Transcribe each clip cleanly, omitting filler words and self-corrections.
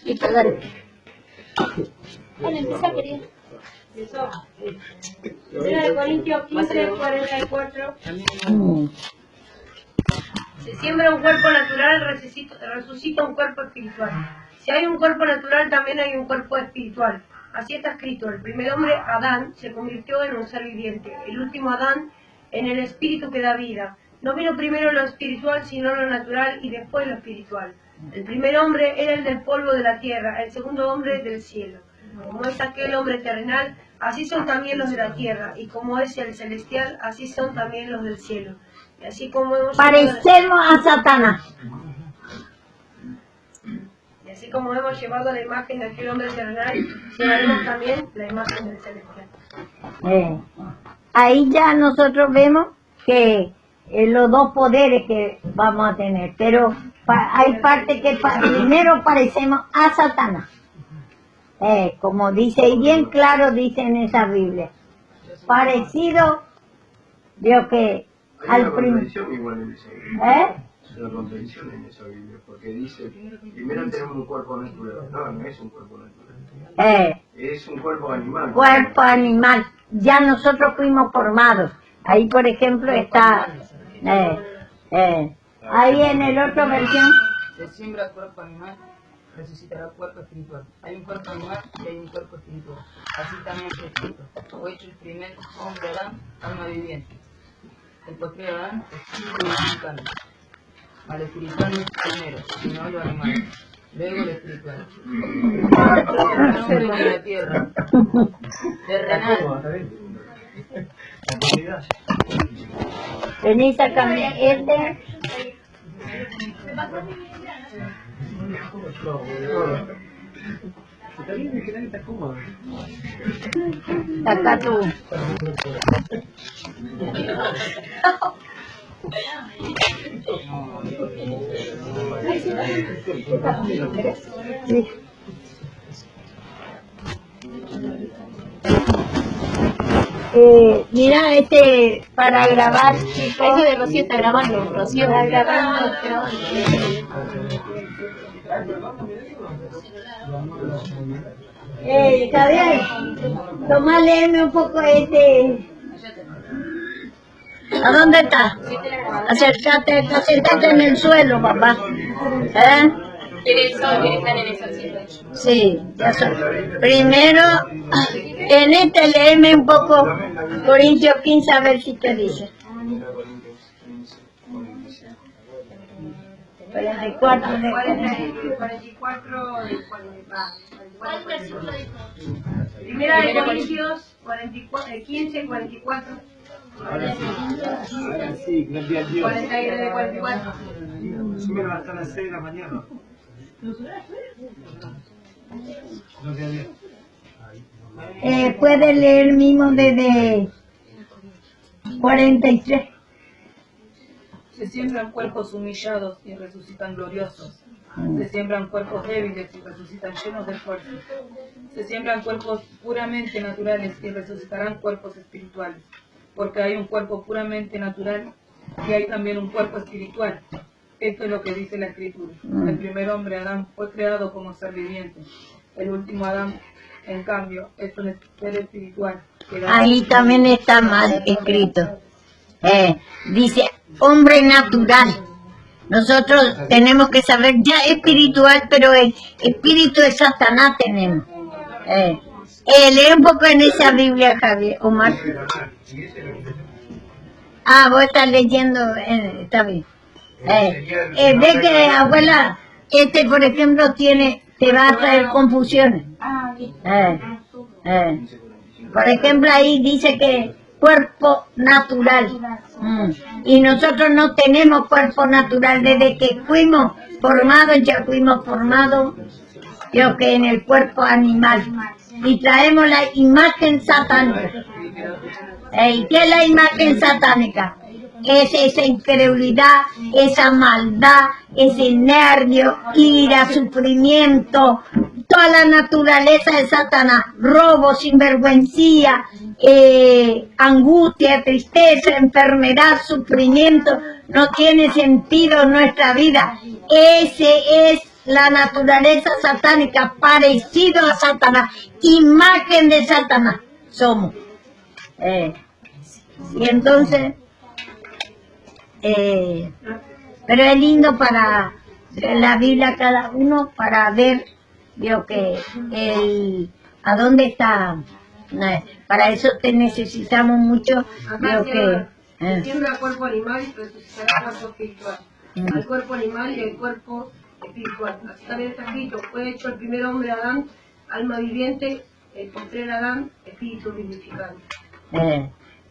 Listo, dale. Bueno, empieza, querida. Primera de Corintios 15, 44. Se siembra un cuerpo natural, resucita un cuerpo espiritual. Si hay un cuerpo natural, también hay un cuerpo espiritual. Así está escrito: el primer hombre, Adán, se convirtió en un ser viviente. El último Adán, en el espíritu que da vida. No vino primero lo espiritual, sino lo natural, y después lo espiritual. El primer hombre era el del polvo de la tierra, el segundo hombre del cielo. Como es aquel hombre terrenal, así son también los de la tierra, y como es el celestial, así son también los del cielo. Y así como hemos parecemos a Satanás. Y así como hemos llevado la imagen de aquel hombre terrenal, llevaremos también la imagen del celestial. Ahí ya nosotros vemos que los dos poderes que vamos a tener, pero hay parte que primero parecemos a Satanás. Como dice, y bien claro dice en esa Biblia, parecido, veo que hay al una contradicción igual en esa Biblia. Es una contradicción en esa Biblia, porque dice, primero tenemos un cuerpo natural. No, no es un cuerpo natural. Es un cuerpo animal. Cuerpo animal. Ya nosotros fuimos formados. Ahí, por ejemplo, está... ahí en el otro versión... Se siembra cuerpo animal, resucitará cuerpo espiritual. Hay un cuerpo animal y hay un cuerpo espiritual. Así también está escrito: fue hecho el primer hombre Adán, alma viviente. El posterior Adán, espíritu vivificante. Al espiritual no es primero, sino lo animal. Luego el espiritual. El hombre de la tierra, terrenal. Venís a cambiar este... Acá tú. Sí. Mira, para grabar, Eso de Rocío está grabando. Rocío para grabar. Javier, toma, léeme un poco ¿A dónde está? Acércate en el suelo, papá. ¿Quieres estar en eso? Sí, ya soy. Primero, en léeme un poco Corintios 15, a ver si te dice. 44 de 44 Primera de Corintios 15, 44. Sí, gloria a Dios. 49 de 44. Súbelo hasta las 6 de la mañana. Gloria a Dios. Puede leer mismo desde 43. Se siembran cuerpos humillados y resucitan gloriosos. Se siembran cuerpos débiles y resucitan llenos de fuerza. Se siembran cuerpos puramente naturales y resucitarán cuerpos espirituales. Porque hay un cuerpo puramente natural y hay también un cuerpo espiritual. Esto es lo que dice la Escritura. El primer hombre, Adán, fue creado como ser viviente. El último Adán, en cambio, es un ser espiritual. Ahí también está mal escrito. Dice hombre natural. Nosotros tenemos que saber ya espiritual, pero el espíritu de Satanás tenemos. Lee un poco en esa Biblia, Javier, Omar. Vos estás leyendo, está bien. Ve que, abuela, por ejemplo, te va a traer confusiones. Por ejemplo, ahí dice que cuerpo natural. Y nosotros no tenemos cuerpo natural. Desde que fuimos formados, ya fuimos formados, creo que en el cuerpo animal. Y traemos la imagen satánica. ¿Y qué es la imagen satánica? Es esa incredulidad, esa maldad, ese nervio, ira, sufrimiento, toda la naturaleza de Satanás, robo, sinvergüencía, angustia, tristeza, enfermedad, sufrimiento, no tiene sentido en nuestra vida. Ese es la naturaleza satánica, parecido a Satanás, imagen de Satanás somos. Y entonces, pero es lindo para la Biblia cada uno, para ver, digo, que a dónde está. Para eso te necesitamos mucho, Acá digo que... siembra el cuerpo animal y resucitará el cuerpo espiritual. Al cuerpo animal y el cuerpo espiritual. Así también está escrito, fue hecho el primer hombre Adán, alma viviente, el postrer Adán, espíritu vivificante.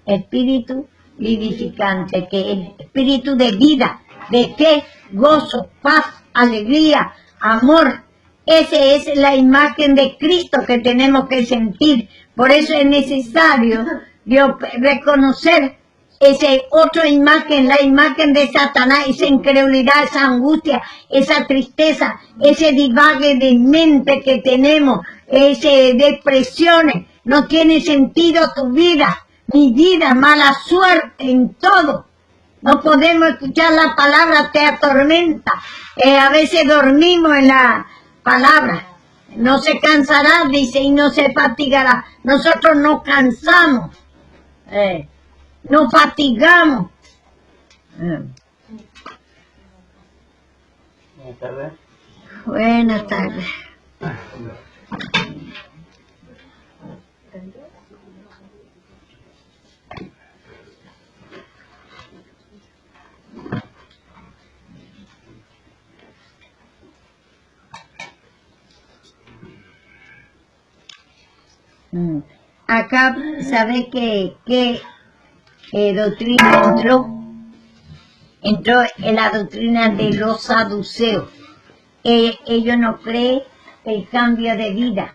Espíritu vivificante, que es espíritu de vida, de fe, gozo, paz, alegría, amor. Esa es la imagen de Cristo que tenemos que sentir. Por eso es necesario reconocer esa otra imagen, la imagen de Satanás, esa incredulidad, esa angustia, esa tristeza, ese divague de mente que tenemos, esas depresiones. No tiene sentido tu vida, mi vida, mala suerte en todo. No podemos escuchar la palabra, te atormenta. A veces dormimos en la palabra. No se cansará, dice, y no se fatigará. Nosotros nos cansamos. Nos fatigamos. Buenas tardes. Buenas tardes. Acá, ¿sabe qué doctrina entró en la doctrina de los saduceos? Ellos no creen el cambio de vida,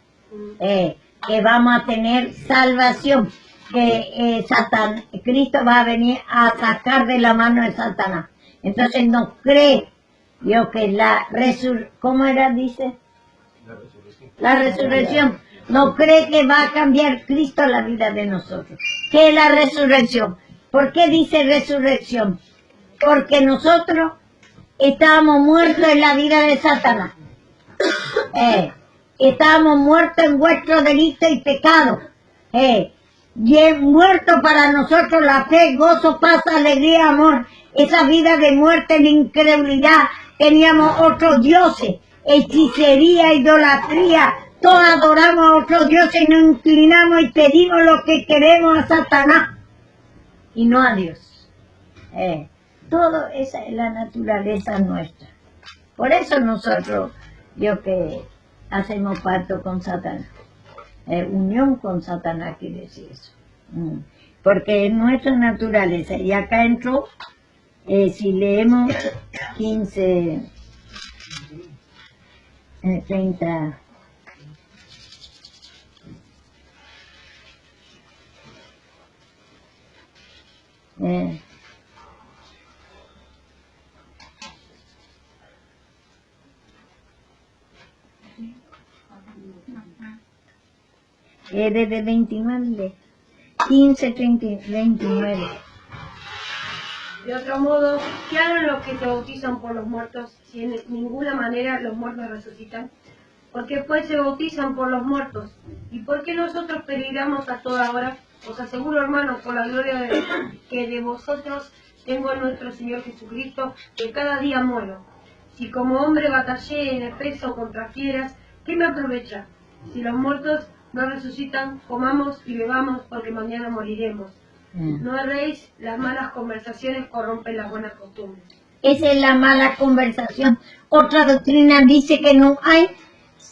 que vamos a tener salvación, que Cristo va a venir a sacar de la mano de Satanás. Entonces no cree, Dios, que la resurrección, ¿cómo era, dice? La resurrección. No cree que va a cambiar Cristo la vida de nosotros. ¿Qué es la resurrección? ¿Por qué dice resurrección? Porque nosotros estábamos muertos en la vida de Satanás. Estábamos muertos en vuestro delito y pecado. Y es muerto para nosotros la fe, gozo, paz, alegría, amor. Esa vida de muerte, de incredulidad. Teníamos otros dioses, hechicería, idolatría. Todos adoramos a otros dioses y nos inclinamos y pedimos lo que queremos a Satanás y no a Dios. Todo esa es la naturaleza nuestra. Por eso nosotros, que hacemos pacto con Satanás. Unión con Satanás quiere decir eso. Porque es nuestra naturaleza. Y acá entró, si leemos 15, 30... desde 29, 15, 30, 29. De otro modo, ¿qué harán los que se bautizan por los muertos si en ninguna manera los muertos resucitan? Porque pues se bautizan por los muertos. ¿Y por qué nosotros peregrinamos a toda hora? Os aseguro, hermanos, por la gloria que de vosotros tengo en nuestro Señor Jesucristo, que cada día muero. Si como hombre batallé en Efeso contra fieras, ¿qué me aprovecha? Si los muertos no resucitan, comamos y bebamos, porque mañana moriremos. No erréis, las malas conversaciones corrompen las buenas costumbres. Esa es la mala conversación. Otra doctrina dice que no hay,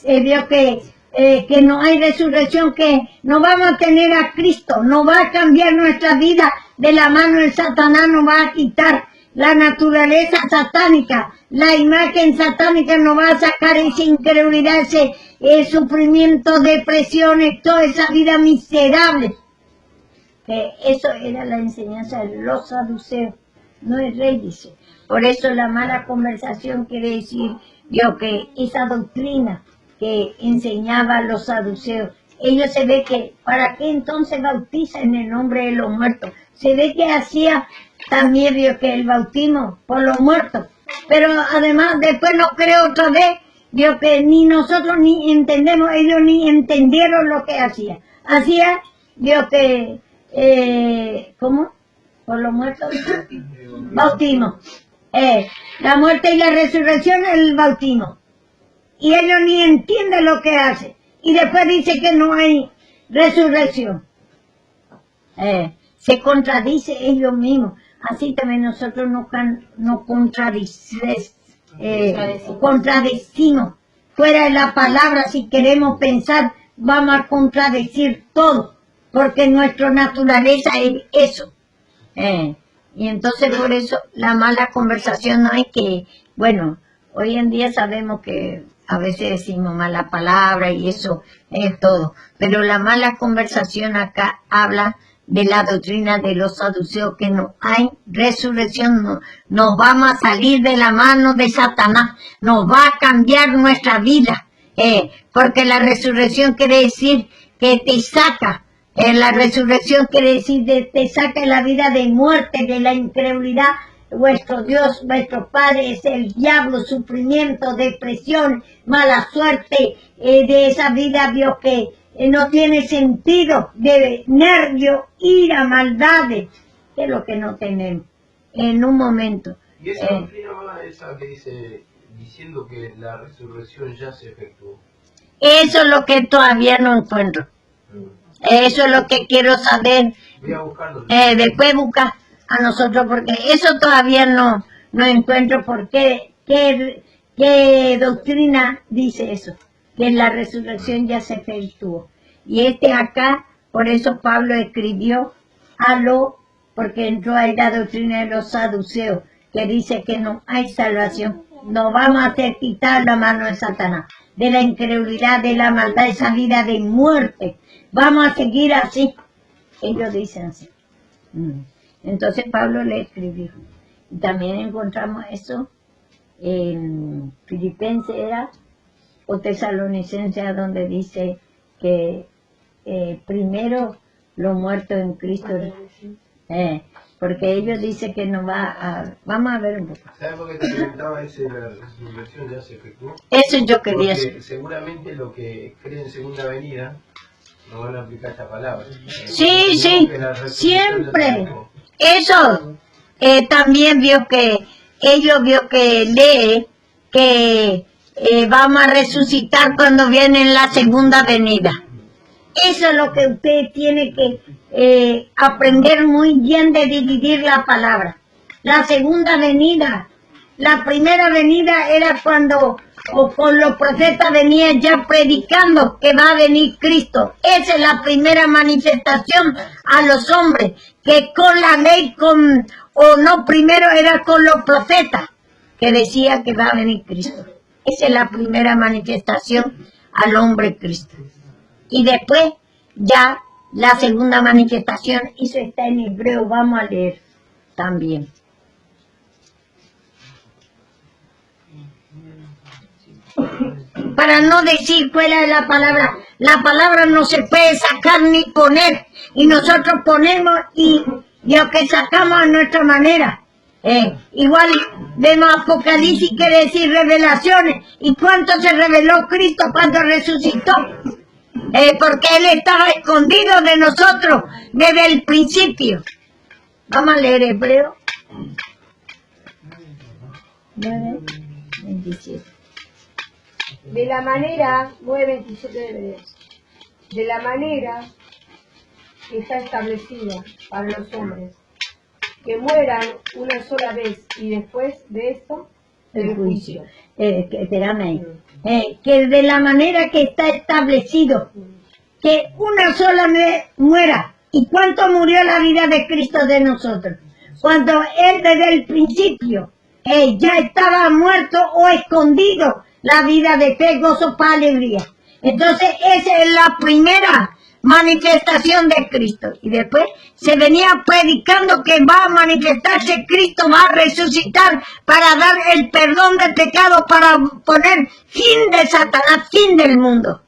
que no hay resurrección, que no vamos a tener a Cristo, no va a cambiar nuestra vida de la mano de Satanás, nos va a quitar la naturaleza satánica, la imagen satánica nos va a sacar esa incredulidad, ese sufrimiento, depresiones, toda esa vida miserable. Eso era la enseñanza de los saduceos, no el rey dice. Por eso la mala conversación quiere decir, que esa doctrina que enseñaba a los saduceos. Ellos se ve que, ¿para qué entonces bautiza en el nombre de los muertos? Se ve que hacía también, vio que el bautismo por los muertos. Pero además después no creo otra vez, vio que ni nosotros ni entendemos, ellos ni entendieron lo que hacía. Hacía, vio que, ¿cómo? Por los muertos. Bautismo. La muerte y la resurrección es el bautismo. Y ellos ni entienden lo que hace. Y después dice que no hay resurrección. Se contradice ellos mismos. Así también nosotros no contradecimos. Fuera de la palabra, si queremos pensar, vamos a contradecir todo. Porque nuestra naturaleza es eso. Y entonces por eso la mala conversación no hay que, bueno, hoy en día sabemos que a veces decimos mala palabra y eso es todo, pero la mala conversación acá habla de la doctrina de los saduceos, que no hay resurrección, no, nos vamos a salir de la mano de Satanás, nos va a cambiar nuestra vida, porque la resurrección quiere decir que te saca. La resurrección quiere decir que te saca la vida de muerte, de la incredulidad. Vuestro Dios, vuestro Padre es el diablo, sufrimiento, depresión, mala suerte, de esa vida, Dios, que no tiene sentido, de nervio, ira, maldades, que es lo que no tenemos en un momento. Y esa doctrina mala esa que dice, diciendo que la resurrección ya se efectuó. Eso es lo que todavía no encuentro. Eso es lo que quiero saber. Voy a buscarlo. Después busca a nosotros, porque eso todavía no encuentro por qué doctrina dice eso, que la resurrección ya se efectuó. Y acá, por eso Pablo escribió porque entró ahí la doctrina de los saduceos, que dice que no hay salvación. Nos vamos a hacer quitar la mano de Satanás, de la incredulidad, de la maldad, esa vida de muerte. Vamos a seguir así. Ellos dicen así. Entonces Pablo le escribió. Y también encontramos eso en Filipenses o Tesalonicenses, donde dice que primero los muertos en Cristo. Porque ellos dicen que no va a... Vamos a ver un poco. ¿Sabes por qué te preguntaba ese de la resurrección ya se efectuó? Eso yo quería Porque saber. seguramente los que creen segunda venida no van a aplicar esta palabra. Sí, siempre. Eso también vio que lee que vamos a resucitar cuando viene la segunda venida. Eso es lo que usted tiene que aprender muy bien, de dividir la palabra. La segunda venida, la primera venida era cuando con los profetas venían ya predicando que va a venir Cristo. Esa es la primera manifestación a los hombres, que con la ley, primero era con los profetas, que decía que va a venir Cristo. Esa es la primera manifestación al hombre Cristo. Y después ya la segunda manifestación, eso está en hebreo, vamos a leer también. Para no decir fuera de la palabra no se puede sacar ni poner, y nosotros ponemos y lo que sacamos a nuestra manera. Igual vemos Apocalipsis, quiere decir revelaciones. ¿Y cuánto se reveló Cristo cuando resucitó? Porque Él estaba escondido de nosotros desde el principio. Vamos a leer Hebreo 9:27. De la manera, 9:27 de Hebreo, de la manera que está establecida para los hombres, que mueran una sola vez y después de esto, el juicio. Espérame ahí. Que de la manera que está establecido, que una sola vez muera. ¿Y cuánto murió la vida de Cristo de nosotros? Cuando Él desde el principio ya estaba muerto o escondido, la vida de fe, gozo, paz, alegría. Entonces esa es la primera manifestación de Cristo. Y después se venía predicando que va a manifestarse Cristo, va a resucitar para dar el perdón de pecado, para poner fin de Satanás, fin del mundo.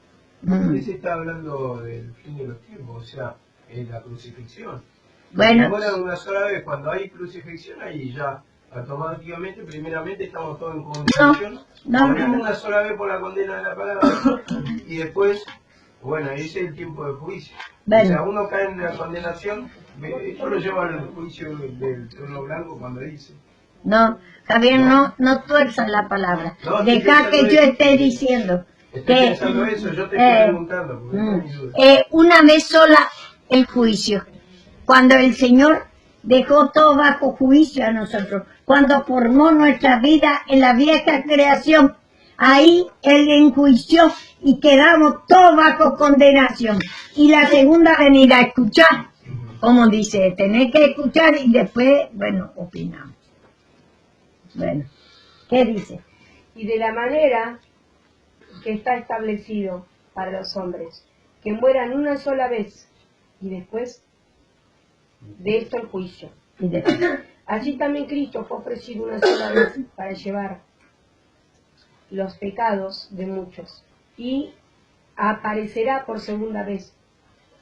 Se está hablando del fin de los tiempos, o sea, es la crucifixión. Bueno. Ahora una sola vez, cuando hay crucifixión, ahí ya automáticamente, primeramente estamos todos en condenación. Morimos una sola vez por la condena de la palabra y después, bueno, ese es el tiempo de juicio. Bueno. O sea, uno cae en la condenación, yo lo llevo al juicio del trono blanco cuando dice. No, Javier, no tuerzas la palabra. No, Deja que yo esté diciendo. Estoy pensando eso, yo te estoy preguntando. Porque no hay duda. Una vez sola el juicio. Cuando el Señor dejó todo bajo juicio a nosotros, cuando formó nuestra vida en la vieja creación, ahí Él enjuició y quedamos todos bajo condenación. Y la segunda venida, escuchar, como dice, tener que escuchar y después, bueno, opinamos. Bueno, ¿qué dice? Y de la manera que está establecido para los hombres, que mueran una sola vez y después de esto el juicio. Y después, Allí también Cristo fue ofrecido una sola vez para llevar los pecados de muchos y aparecerá por segunda vez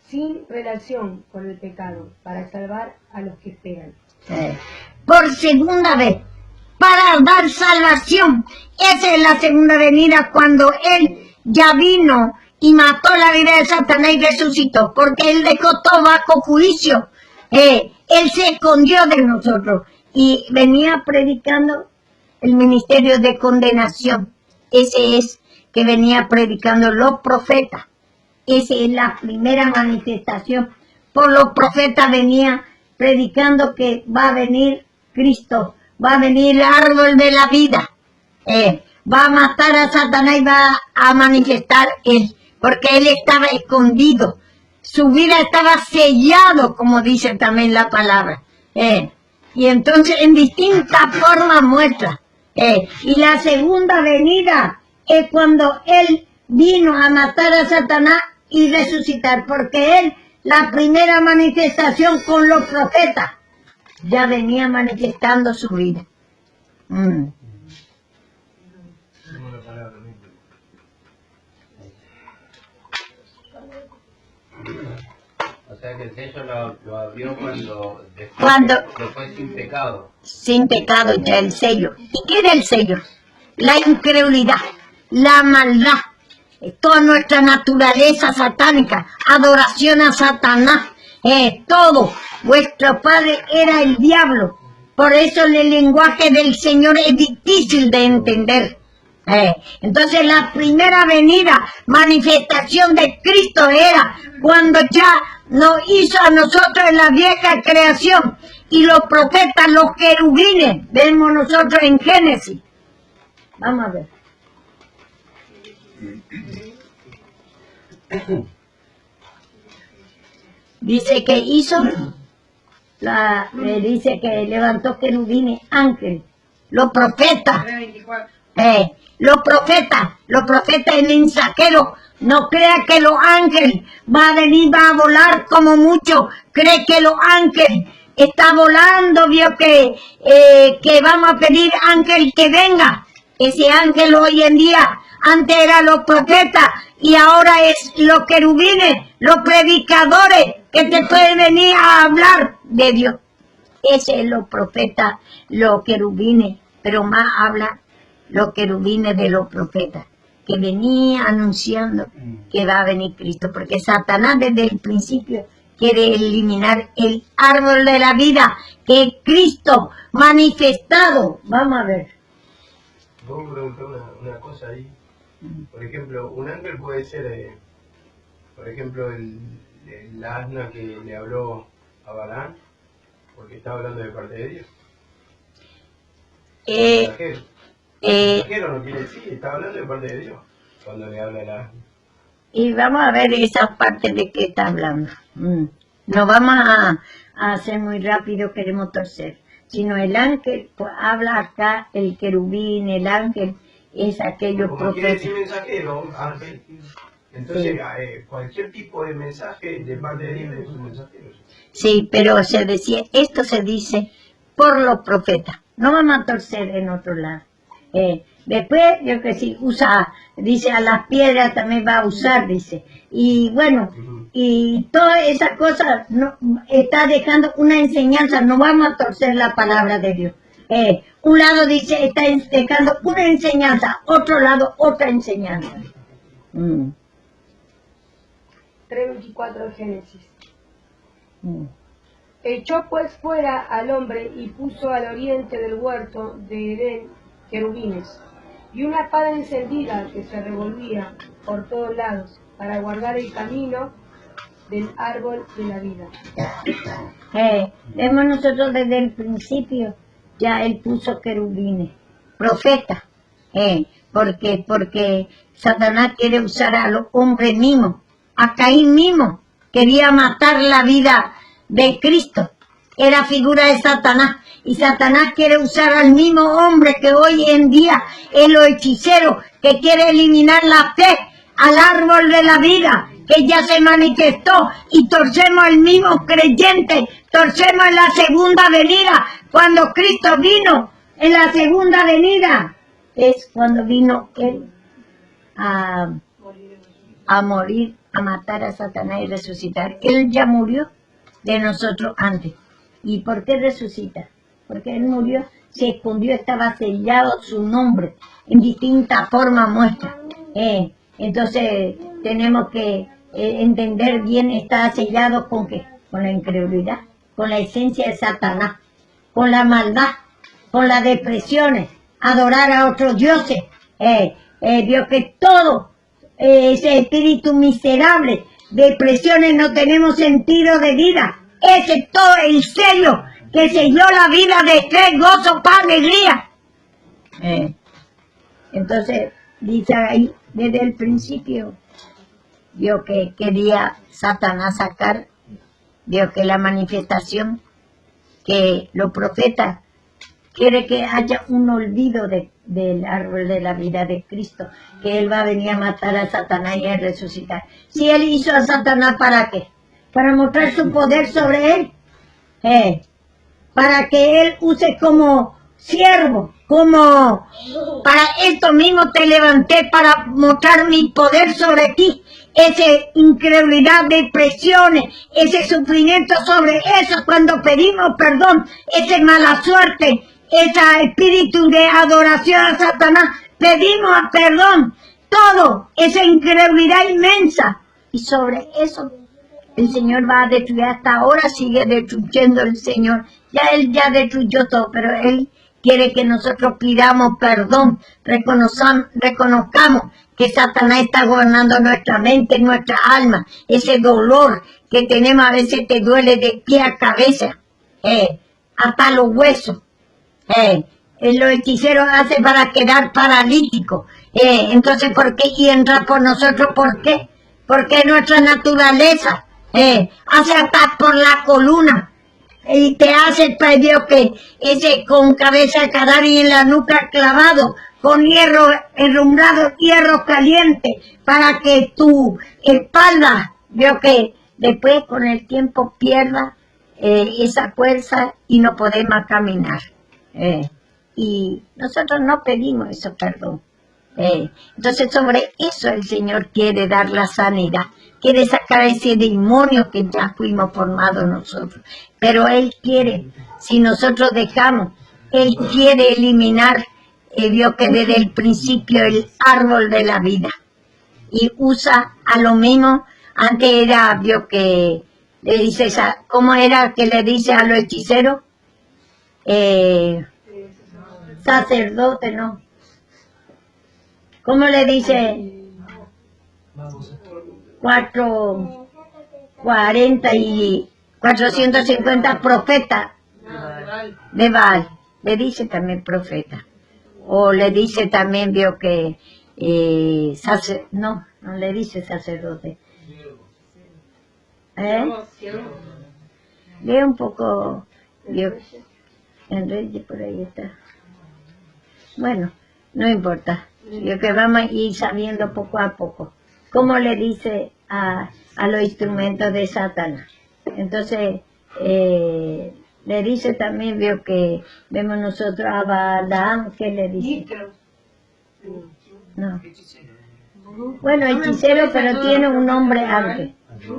sin relación con el pecado para salvar a los que esperan. por segunda vez, para dar salvación. Esa es la segunda venida, cuando Él ya vino y mató la vida de Satanás y resucitó, porque Él dejó todo bajo juicio. Él se escondió de nosotros y venía predicando el ministerio de condenación. Ese es que venía predicando los profetas. Esa es la primera manifestación. Por los profetas venía predicando que va a venir Cristo, va a venir el árbol de la vida, va a matar a Satanás y va a manifestar Él, porque Él estaba escondido. Su vida estaba sellado, como dice también la palabra. Y entonces en distintas formas muestra. Y la segunda venida es cuando Él vino a matar a Satanás y resucitar, porque Él, la primera manifestación con los profetas, ya venía manifestando su vida. O sea que el sello lo abrió Cuando después sin pecado. sin pecado ya el sello. ¿Y qué era el sello? La incredulidad, la maldad, toda nuestra naturaleza satánica, adoración a Satanás, todo. Vuestro padre era el diablo. Por eso el lenguaje del Señor es difícil de entender. Entonces la primera venida, manifestación de Cristo, era cuando ya nos hizo a nosotros en la vieja creación, y los profetas, los querubines, vemos nosotros en Génesis. Vamos a ver. Dice que hizo, dice que levantó querubines, ángeles, los profetas. Los profetas y mensajeros. No crea que los ángeles va a venir, va a volar como mucho. Cree que los ángeles está volando, vio que vamos a pedir ángel que venga. Ese ángel hoy en día, antes eran los profetas y ahora es los querubines, los predicadores que te pueden venir a hablar de Dios. Ese es los profetas, los querubines, pero más habla los querubines de los profetas, que venía anunciando que va a venir Cristo, porque Satanás desde el principio quiere eliminar el árbol de la vida, que es Cristo manifestado. Vamos a ver. Vamos a preguntar una cosa ahí. Por ejemplo, un ángel puede ser, por ejemplo, el asna que le habló a Balaam, porque está hablando de parte de Dios. El mensajero no quiere decir, está hablando de parte de Dios cuando le habla el asna. Y vamos a ver esa parte de que está hablando. No vamos a hacer muy rápido, queremos torcer. Sino el ángel, pues, habla acá, el querubín, el ángel, es aquellos Como quiere profetas. decir mensajero, ángel, Entonces, cualquier tipo de mensaje de parte de Dios es un mensajero. Sí, pero se decía, esto se dice por los profetas. No vamos a torcer en otro lado. Después, yo que sí, usa, dice, a las piedras también va a usar, dice. Y bueno, y todas esas cosas no, está dejando una enseñanza, no vamos a torcer la palabra de Dios. Un lado dice, está dejando una enseñanza, otro lado, otra enseñanza. 3:24 de Génesis. Echó pues fuera al hombre y puso al oriente del huerto de Edén querubines y una espada encendida que se revolvía por todos lados para guardar el camino del árbol de la vida. Vemos nosotros desde el principio, ya él puso querubines, profeta, porque Satanás quiere usar a los hombres mismos, a Caín mismo, quería matar la vida de Cristo, era figura de Satanás, y Satanás quiere usar al mismo hombre que hoy en día es los hechiceros, que quiere eliminar la fe al árbol de la vida, que ya se manifestó, y torcemos al mismo creyente, torcemos en la segunda venida, cuando Cristo vino en la segunda venida, es cuando vino él a morir, a matar a Satanás y resucitar. Él ya murió de nosotros antes. ¿Y por qué resucita? Porque él murió, se escondió, estaba sellado su nombre en distintas formas muestras. Entonces tenemos que entender bien, está sellado con qué, con la incredulidad, con la esencia de Satanás, con la maldad, con las depresiones, adorar a otros dioses. Dios, que todo ese espíritu miserable, depresiones, no tenemos sentido de vida. Ese es todo el sello que selló la vida de fe, gozo, paz, alegría. Entonces, dice ahí, desde el principio, vio que quería Satanás sacar, vio que la manifestación, que los profetas quiere que haya un olvido del árbol de la vida de Cristo, que Él va a venir a matar a Satanás y a resucitar. Si Él hizo a Satanás, ¿para qué? Para mostrar su poder sobre Él, para que Él use como siervo, como para esto mismo te levanté, para mostrar mi poder sobre ti. Esa incredulidad, depresiones, ese sufrimiento sobre eso cuando pedimos perdón, esa mala suerte, ese espíritu de adoración a Satanás, pedimos perdón, todo, esa incredulidad inmensa. Y sobre eso el Señor va a destruir, hasta ahora sigue destruyendo el Señor. Ya Él ya destruyó todo, pero Él quiere que nosotros pidamos perdón, reconozcamos que Satanás está gobernando nuestra mente, nuestra alma, ese dolor que tenemos a veces te duele de pie a cabeza, hasta los huesos. Los hechiceros hacen para quedar paralítico. Entonces, ¿por qué? Y entra por nosotros, ¿por qué? Porque nuestra naturaleza hace hasta por la columna. Y te hace previo que ese con cabeza de cadáver y en la nuca clavado, con hierro enrumbrado, hierro caliente, para que tu espalda, veo que después con el tiempo pierda esa fuerza y no podemos caminar. Y nosotros no pedimos eso, perdón. Entonces sobre eso el Señor quiere dar la sanidad, quiere sacar ese demonio que ya fuimos formados nosotros, pero Él quiere, si nosotros dejamos, Él quiere eliminar, vio que desde el principio el árbol de la vida, y usa a lo mismo. Antes era, vio que le dice, ¿cómo era que le dice a los hechiceros? Sacerdote, no. ¿Cómo le dice? 440 y 450 profetas de Baal. Le dice también profeta. O le dice también, vio que no le dice sacerdote. Lee un poco, vio, en Reyes por ahí está. Bueno, no importa. Yo que vamos a ir sabiendo poco a poco. cómo le dice a los instrumentos de Satanás. Entonces, le dice también, veo que vemos nosotros a Balaam, ¿qué le dice? No. Bueno, hechicero, pero tiene un nombre antes.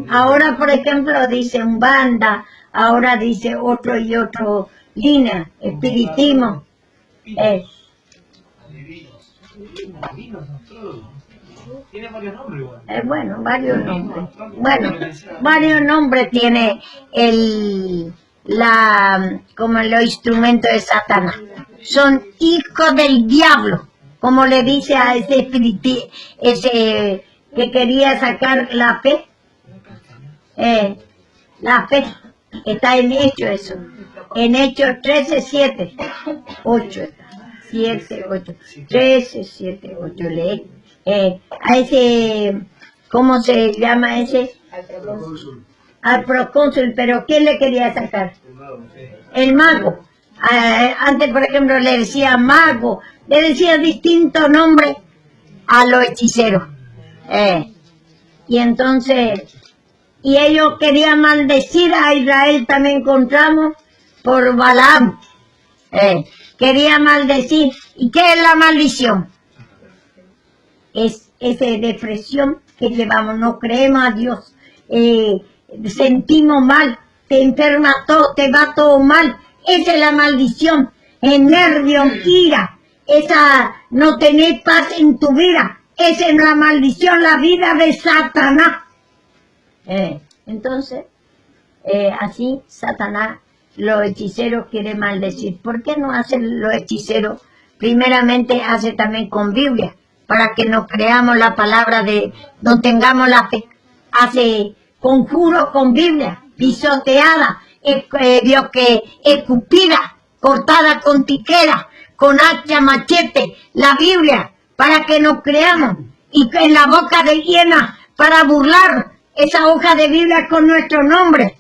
Ahora, por ejemplo, dice un banda, ahora dice otro y otro línea, espiritismo. Tiene varios nombres igual. Bueno, varios nombres. Bueno, varios nombres tiene como los instrumentos de Satanás. Son hijos del diablo, como le dice a ese que quería sacar la fe. La fe está en Hechos eso. En Hechos 13, 7, 8. 7, 8. 13, 7, 8. Lee. A ese, ¿cómo se llama ese? Al procónsul, pero ¿quién le quería sacar? El mago. Antes, por ejemplo, le decía mago, le decía distintos nombres a los hechiceros. Y entonces, y ellos querían maldecir a Israel, también encontramos por Balaam. Quería maldecir. ¿Y qué es la maldición? Es esa depresión que llevamos, no creemos a Dios, sentimos mal, te enferma todo, te va todo mal, esa es la maldición, el nervio, ira, esa no tener paz en tu vida, esa es la maldición, la vida de Satanás. Entonces, así Satanás, los hechiceros quieren maldecir. ¿Por qué no hacen los hechiceros? Primeramente hace también con Biblia, para que nos creamos la palabra no tengamos la fe. Hace conjuro con Biblia, pisoteada, escupida, cortada con tijera, con hacha, machete, la Biblia, para que nos creamos. Y en la boca de hiena, para burlar esa hoja de Biblia con nuestro nombre.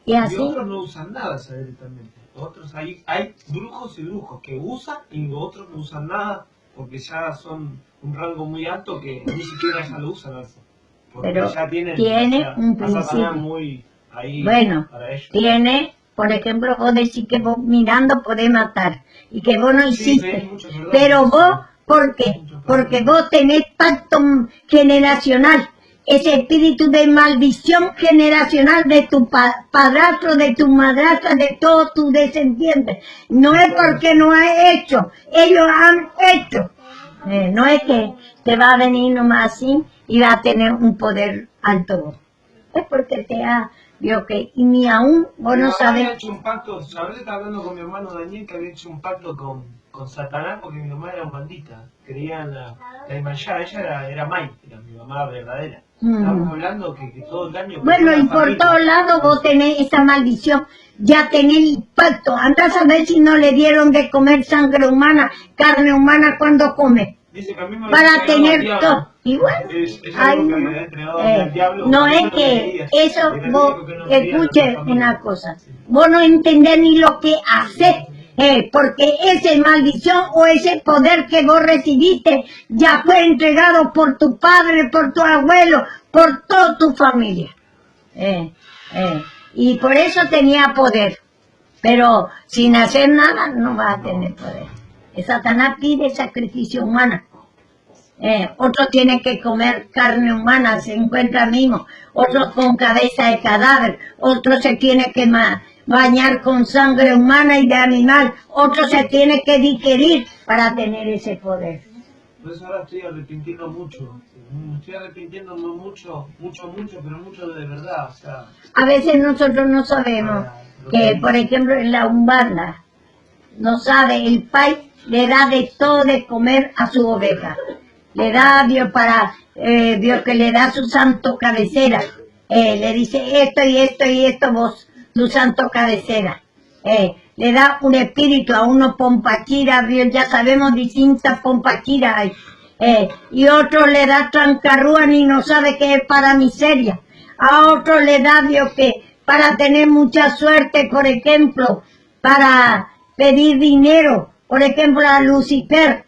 Y así. Y otros no usan nada, ¿sabes? Directamente. Otros hay brujos y brujos que usan y otros no usan nada, porque ya son un rango muy alto que ni siquiera ya lo usan eso. Porque pero ya tiene un principio. Muy ahí bueno, para ellos. Tiene, por ejemplo, vos decís que vos mirando podés matar y que vos no hiciste. Sí, pero vos, ¿por qué? Porque vos tenés pacto generacional. Ese espíritu de maldición generacional de tu padrastro, de tu madrastra, de todos tus descendientes. No es porque no ha hecho, ellos han hecho. No es que te va a venir nomás así y va a tener un poder alto. Es porque te ha, vio que, y ni aún vos no sabés. Había hecho un pacto, ¿sabes? Estaba hablando con mi hermano Daniel que había hecho un pacto con Satanás porque mi mamá era bandita. Creía en la Imanjá, ella era Mai, era mi mamá verdadera. Estamos hablando que todo el año... Bueno, y por todos lados vos tenés esa maldición, ya tenés el pacto. Andás a ver si no le dieron de comer sangre humana, carne humana cuando come. Dice que a mí me para tener todo. Y bueno, no es que eso, vos escuche una cosa, vos no entendés ni lo que haces. Porque esa maldición o ese poder que vos recibiste ya fue entregado por tu padre, por tu abuelo, por toda tu familia. Y por eso tenía poder. Pero sin hacer nada no va a tener poder. Satanás pide sacrificio humano. Otros tienen que comer carne humana, se encuentra mismo. Otros con cabeza de cadáver. Otros se tienen que bañar con sangre humana y de animal. Otro se tiene que digerir para tener ese poder. Por eso ahora estoy arrepintiendo mucho. Estoy arrepintiéndome mucho, pero mucho de verdad. O sea, a veces nosotros no sabemos que, por ejemplo, en la Umbanda, no sabe, el país le da de todo de comer a su oveja. Le da, Dios, Dios que le da su santo cabecera. Le dice esto y esto y esto vos. Tu santo cabecera. Le da un espíritu a uno pompachira, ya sabemos distintas pompachiras hay. Y otro le da trancarrúan y no sabe que es para miseria. A otro le da, Dios, que para tener mucha suerte, por ejemplo, para pedir dinero, por ejemplo a Lucifer,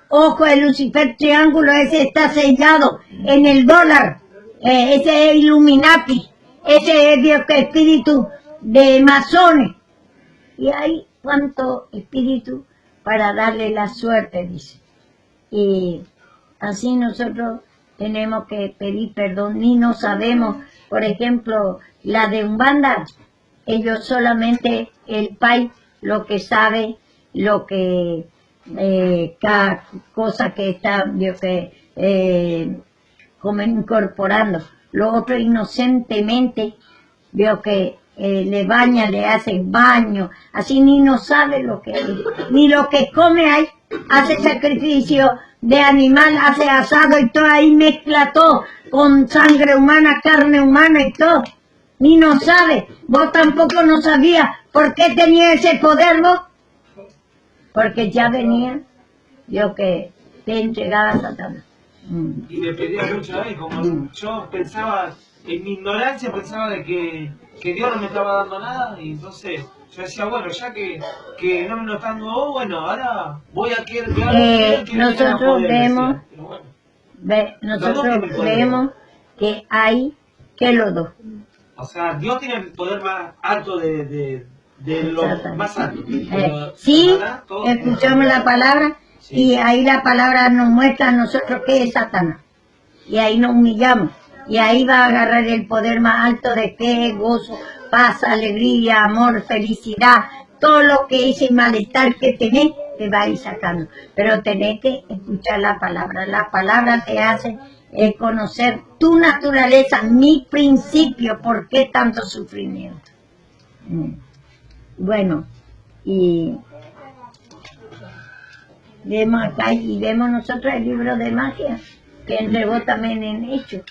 ojo de Lucifer, triángulo, ese está sellado en el dólar, ese es Illuminati, ese es Dios que espíritu de masones. Y hay cuánto espíritu para darle la suerte, dice. Y así nosotros tenemos que pedir perdón, ni no sabemos, por ejemplo, la de Umbanda, ellos solamente, el país, lo que sabe, lo que, cada cosa que está, Dios que, como incorporando, lo otro inocentemente, veo que le baña, le hace baño, así ni no sabe lo que es, ni lo que come ahí, hace sacrificio de animal, hace asado y todo ahí mezcla todo, con sangre humana, carne humana y todo, ni no sabe, vos tampoco no sabías por qué tenía ese poder vos, porque ya venía, yo que te entregaba a Satanás. Y me pedía mucho a él, como yo pensaba, en mi ignorancia pensaba de que Dios no me estaba dando nada, y entonces yo decía, bueno, ya que no me lo están dando vos, bueno, ahora voy a querer que nosotros vemos, bueno, nosotros vemos que hay que los dos. o sea, Dios tiene el poder más alto de lo más alto. Sí, escuchamos la palabra, y ahí la palabra nos muestra a nosotros que es Satanás. Y ahí nos humillamos. Y ahí va a agarrar el poder más alto de fe, gozo, paz, alegría, amor, felicidad. Todo lo que ese malestar que tenés te va a ir sacando. Pero tenés que escuchar la palabra. La palabra te hace conocer tu naturaleza, mi principio, por qué tanto sufrimiento. Bueno, y vemos acá, y vemos nosotros el libro de magia, que entregó también en Hechos.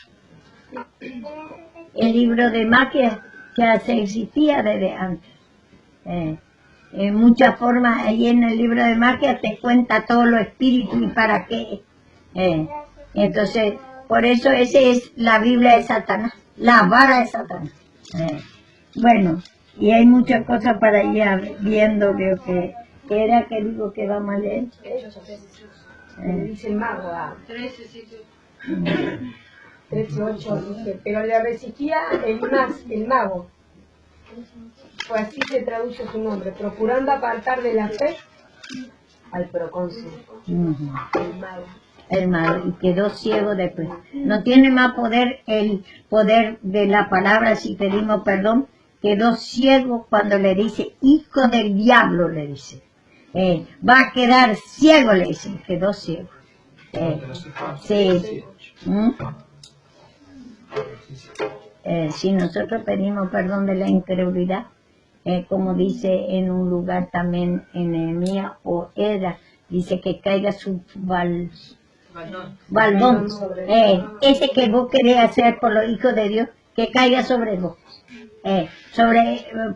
El libro de magia ya se existía desde antes. En muchas formas, ahí en el libro de magia te cuenta todo lo espíritu y para qué. Entonces, por eso esa es la Biblia de Satanás, la vara de Satanás. Bueno, y hay muchas cosas para ir viendo, veo que era que digo que vamos a leer. Dice el mago, 13:7. 13:8, dice, pero le resistía el mago, pues así se traduce su nombre, procurando apartar de la fe al procónsul, El mago, y quedó ciego después. No tiene más poder, el poder de la palabra, si pedimos perdón, quedó ciego cuando le dice, hijo del diablo, le dice. Va a quedar ciego, le dice, quedó ciego. Sí. Si nosotros pedimos perdón de la incredulidad, como dice en un lugar también en Nehemías o Edra, dice que caiga su baldón, ese que vos querés hacer por los hijos de Dios, que caiga sobre vos.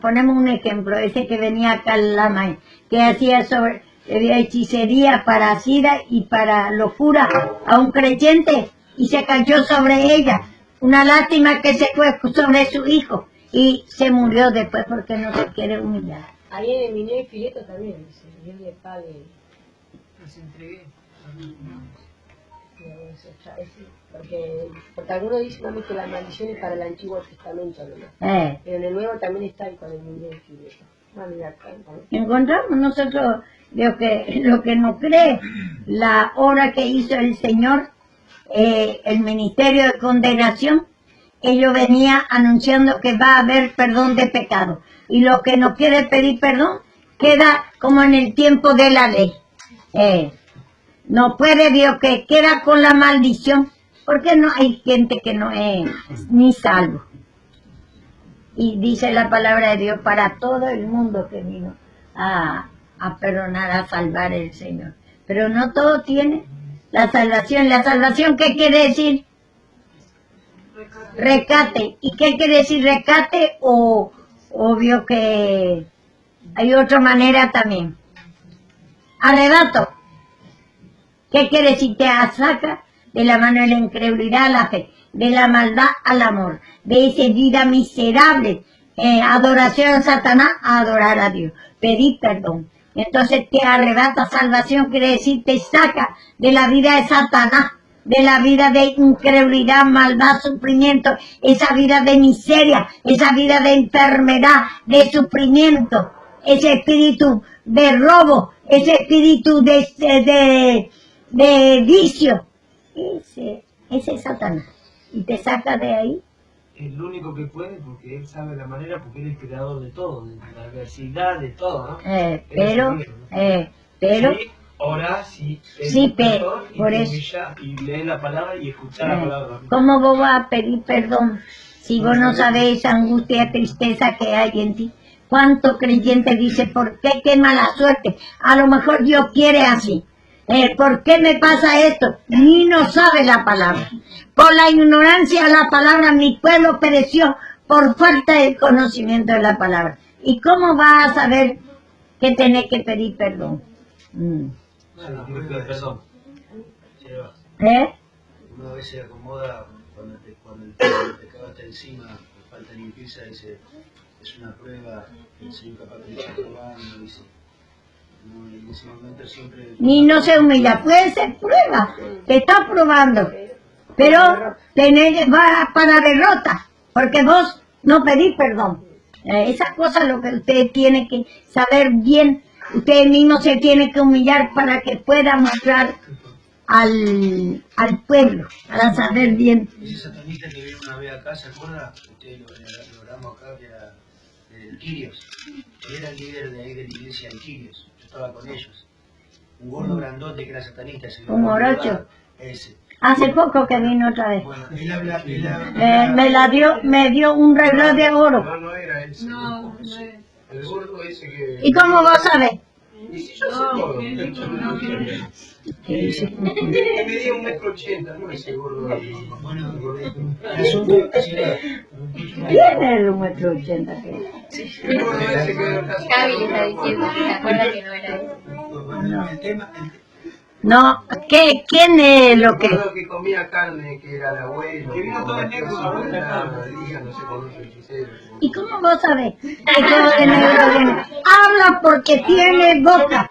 Ponemos un ejemplo, ese que venía acá al Lamay, que hacía sobre hechicería para sida y para locura a un creyente y se cayó sobre ella. Una lástima que se fue sobre su hijo y se murió después porque no se quiere humillar. Ahí en el Mineo y Fileto también, dice, Dios le pague. Los entregué. Porque algunos dicen también que la maldición es para el Antiguo Testamento, ¿no? Pero en el Nuevo también está ahí con el Mineo y Fileto. Encontramos nosotros lo que nos cree, la obra que hizo el Señor, el ministerio de condenación. Ellos venía anunciando que va a haber perdón de pecado, y lo que no quiere pedir perdón queda como en el tiempo de la ley. No puede, Dios, que queda con la maldición, porque no hay gente que no es ni salvo. Y dice la palabra de Dios para todo el mundo que vino a perdonar, a salvar el Señor. Pero no todo tiene la salvación. ¿La salvación qué quiere decir? Rescate. ¿Y qué quiere decir rescate? O obvio que hay otra manera también. Arrebato. ¿Qué quiere decir? Te saca de la mano de la incredulidad a la fe, de la maldad al amor, de esa vida miserable, adoración a Satanás, a adorar a Dios, pedir perdón. Entonces te arrebata salvación, quiere decir te saca de la vida de Satanás, de la vida de incredulidad, maldad, sufrimiento, esa vida de miseria, esa vida de enfermedad, de sufrimiento, ese espíritu de robo, ese espíritu de vicio. Ese es Satanás. Y te saca de ahí. El único que puede, porque él sabe la manera, porque él es el creador de todo, de la adversidad, de todo, ¿no? Pero sí, ora, sí, sí, pero por eso, y lee la palabra y escuchar la palabra. ¿cómo vos vas a pedir perdón si vos no sabés esa angustia, tristeza que hay en ti? ¿Cuánto creyente dice, ¿por qué qué mala suerte? A lo mejor Dios quiere así. ¿Por qué me pasa esto? Ni no sabe la palabra. Por la ignorancia de la palabra mi pueblo pereció por falta de conocimiento de la palabra. ¿Y cómo vas a saber que tenés que pedir perdón? Bueno, perdón. Uno a veces se acomoda cuando el pecado está encima, por falta de limpieza, dice, es una prueba, el Señor capaz que le está probando, dice. No, en ese momento siempre... Ni no se humilla, puede ser prueba, te está probando, pero va para derrota, porque vos no pedís perdón. Esa cosa es lo que usted tiene que saber bien, usted mismo se tiene que humillar para que pueda mostrar al pueblo, para saber bien. Ese satanista que vino una vez acá, ¿se acuerda? Ustedes lo hablamos acá, que era el Quirios. Él era el líder de ahí de la iglesia de Quirios. Estaba con ellos. Un gordo grandote que era satanista. Un morocho. Ese. Hace poco que vino otra vez. Bueno, él habla... me dio un reloj de oro. No era ese. No, no es. El gordo ese que... ¿Y cómo vos sabés? Y si yo sé todo. Que medía 1,80 m, no ese gordo. Bueno, el asunto así era. ¿Quién es el 1,80 m? El gordo ese que era casi... Gaby está diciendo que se acuerda que no era él. Bueno, el tema... No, ¿quién es lo que...? Lo que comía carne, que era el abuelo. Que vino todo el negro a la vuelta acá. No sé con otro hechicero. ¿Y cómo vos sabés que todo de negro viene? Habla porque tiene boca.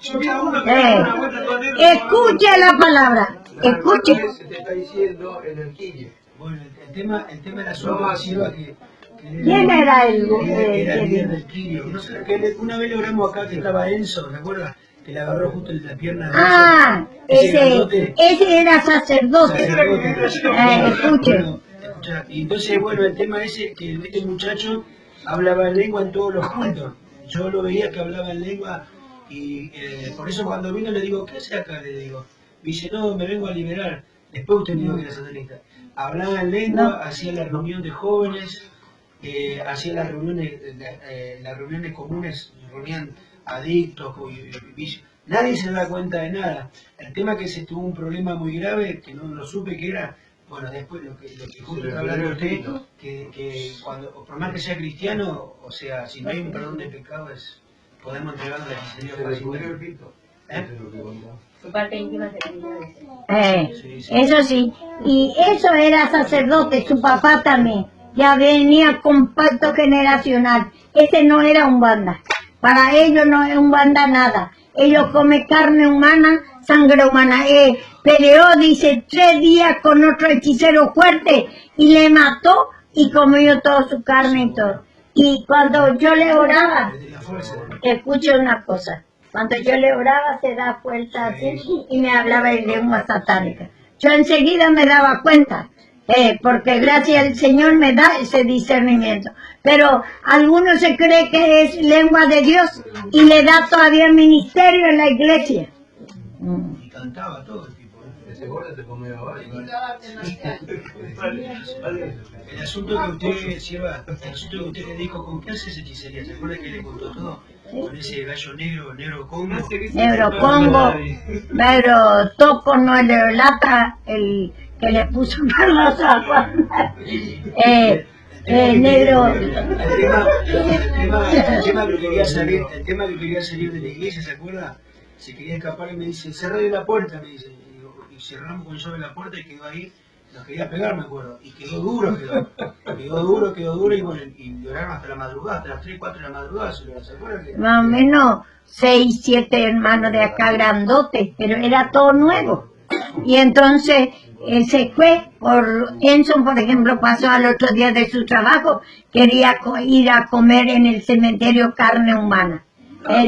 Escuche la palabra. Escuche. Se te está diciendo en el quillo. Bueno, el tema del asunto ha que... ¿Quién era el Era el líder del Quirio. No sé, que una vez logramos acá que estaba Enzo, ¿te acuerdas? Que le agarró justo la pierna de Enzo. Ah, ese era sacerdote. Escuche. Bueno, escucha, y entonces, bueno, el tema ese que este muchacho hablaba en lengua en todos los cultos. Yo lo veía que hablaba en lengua y por eso cuando vino le digo, ¿qué hace acá? Le digo. Me dice, no, me vengo a liberar. Después usted me dijo que era satanista. Hablaba en lengua, hacía la reunión de jóvenes, hacía las reuniones comunes, reunían adictos, vicios. Nadie se da cuenta de nada. El tema que se tuvo un problema muy grave, que no lo supe que era, bueno, después lo que justo está hablando usted, que cuando, por más que sea cristiano, o sea, si no hay un perdón de pecado, podemos entregarlo a la hechicería fácilmente. Su parte íntima se la Eso sí, y eso era sacerdote, su papá también, ya venía con pacto generacional, ese no era un banda, para ellos no es un banda nada, ellos comen carne humana, sangre humana, peleó, dice, 3 días con otro hechicero fuerte y le mató y comió toda su carne y todo, y cuando yo le oraba, escuche una cosa, cuando yo le oraba se da fuerza así y me hablaba en lengua satánica. Yo enseguida me daba cuenta, porque gracias al Señor me da ese discernimiento. Pero algunos se cree que es lengua de Dios y le da todavía ministerio en la iglesia. Y cantaba todo el tipo. Ese gordo te comía varios. El asunto que usted, Sierva, el asunto que usted le dijo, ¿con qué hace esa hechicería? ¿Se acuerda que le contó todo? Con ese gallo negro Congo. Negro Congo, pero Toco no el de lata, el que le puso Carlos Agua. Negro. El tema que quería salir de la iglesia, ¿se acuerda? Se quería escapar y me dice, cerré la puerta, me dice. Y cerramos con llave la puerta y quedó ahí. nos quería pegar, me acuerdo, y quedó duro, y bueno, y lloraron hasta la madrugada, hasta las 3, 4 de la madrugada, ¿se acuerdan? Más o menos 6, 7 hermanos de acá grandotes, pero era todo nuevo. Y entonces se fue, Enson, por ejemplo, pasó al otro día de su trabajo, quería ir a comer en el cementerio carne humana.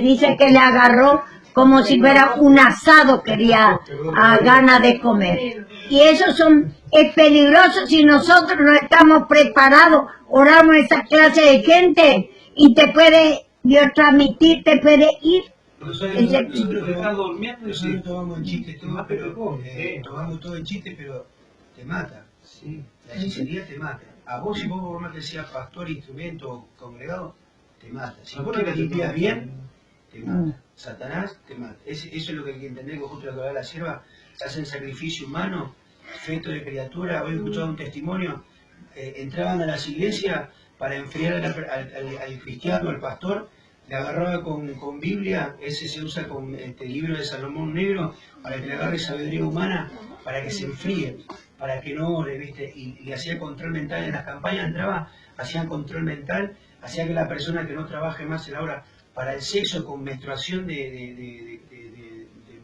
Dice que le agarró como si fuera un asado, quería a ganas de comer. Y eso es peligroso si nosotros no estamos preparados, oramos a esa clase de gente y te puede Dios transmitir, te puede ir. Nosotros tomamos en chiste todo, pero tomamos todo en chiste, pero te mata. Sí. La hechicería te mata. A vos, si vos por más que seas pastor, instrumento o congregado, te mata. Si vos no te limpias bien, te mata. Satanás te mata. Eso es lo que hay que entender, que justo lo que va la sierva, se hacen sacrificio humano, feto de criatura. Hoy he escuchado un testimonio, entraban a las iglesias para enfriar al cristiano, al pastor, le agarraba con Biblia, ese se usa con libro de Salomón Negro, para que le agarre sabiduría humana, para que se enfríe, para que no ore, ¿viste? Y le hacía control mental en las campañas, entraba, hacían control mental, hacía que la persona que no trabaje más en la hora para el sexo, con menstruación de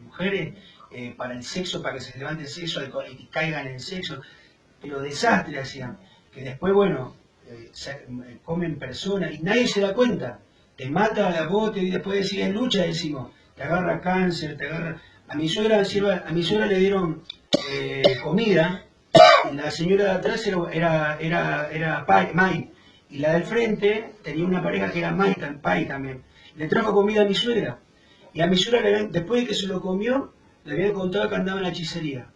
mujeres, para el sexo, para que se levante el sexo y caigan en el sexo, pero desastre hacían, que después, bueno, comen personas y nadie se da cuenta. Te mata a vos y después decís en lucha, decimos, te agarra cáncer, te agarra... A mi suegra le dieron comida, y la señora de atrás era Mai, y la del frente tenía una pareja que era Pai también. Le trajo comida a mi suegra, y a mi suegra, después de que se lo comió, le habían contado que andaba en la hechicería.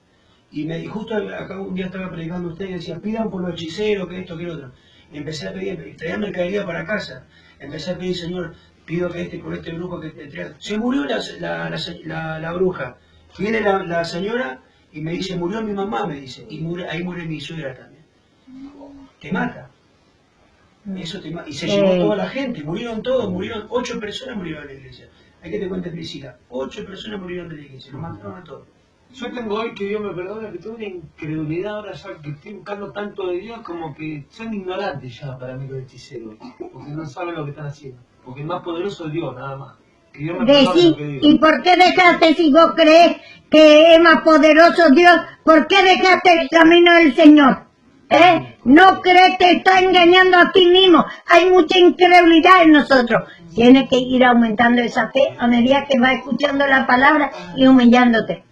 Y justo acá un día estaba predicando usted y decía, pidan por los hechiceros, que esto, que lo otro. Y empecé a pedir, traía mercadería para casa. Empecé a pedir, Señor, pido que por este brujo que te traiga. Se murió la bruja. Viene la señora y me dice, murió mi mamá, me dice. Y ahí muere mi suegra también. Te mata. Eso te mata. Y se llevó toda la gente, murieron todos, 8 personas murieron en la iglesia. Hay que te cuente, Priscila, 8 personas murieron de la iglesia, los mataron a todos. Yo tengo hoy, que Dios me perdone, que tengo una incredulidad ahora ya que estoy buscando tanto de Dios, como que son ignorantes ya para mí los hechiceros, porque no saben lo que están haciendo, porque el más poderoso es Dios, nada más. Que Dios me perdone lo que digo. ¿Y por qué dejaste, si vos crees que es más poderoso Dios, por qué dejaste el camino del Señor? No crees, te está engañando a ti mismo. Hay mucha incredulidad en nosotros. Tienes que ir aumentando esa fe a medida que vas escuchando la palabra y humillándote.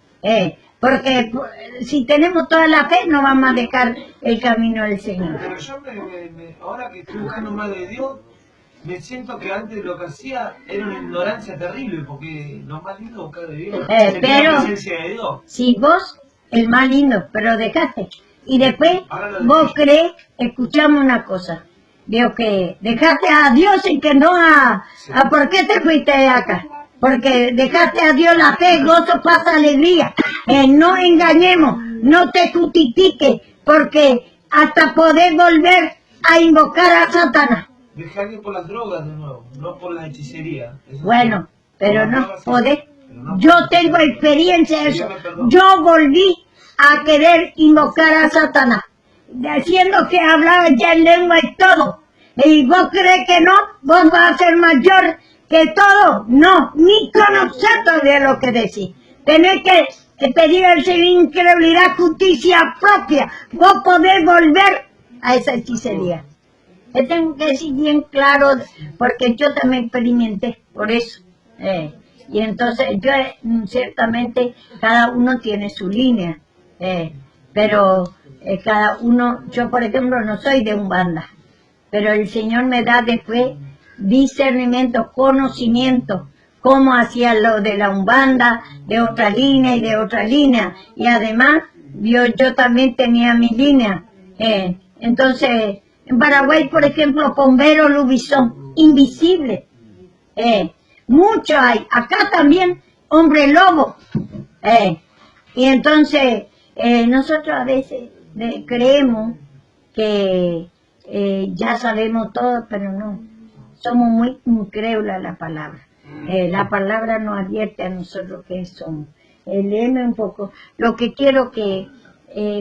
Porque si tenemos toda la fe no vamos a dejar el camino del Señor. Pero yo ahora que estoy buscando más de Dios, me siento que antes lo que hacía era una ignorancia terrible, porque lo más lindo es buscar de Dios, sentir la presencia de Dios. Si vos, el más lindo, pero dejaste. Y después vos crees, escuchamos una cosa, veo que dejaste a Dios y que no a ¿por qué te fuiste de acá? Porque dejaste a Dios la fe, gozo, paz, alegría. No engañemos, no te justifiques, porque hasta poder volver a invocar a Satanás. Dejé a Dios por las drogas de nuevo, no por la hechicería. Bueno, pero no podés. Yo tengo experiencia de eso. Yo volví a querer invocar a Satanás, diciendo que hablaba ya en lengua y todo. ¿Y vos crees que no? ¿Vos vas a ser mayor que todo? No, ni conocer todavía lo que decís. Tenés que pedir al Señor incredulidad, justicia propia. Vos podés volver a esa hechicería. Te tengo que decir bien claro, porque yo también experimenté por eso. Y entonces yo, ciertamente, cada uno tiene su línea. Pero cada uno, yo por ejemplo no soy de Umbanda, pero el Señor me da después discernimiento, conocimiento, cómo hacía lo de la Umbanda, de otra línea y de otra línea, y además yo también tenía mi línea. Entonces, en Paraguay, por ejemplo, Pombero Lubizón, invisible, mucho hay, acá también, hombre lobo, y entonces nosotros a veces creemos que ya sabemos todo, pero no. Somos muy incrédulas a la palabra. La palabra nos advierte a nosotros que somos. Léeme un poco. Lo que quiero que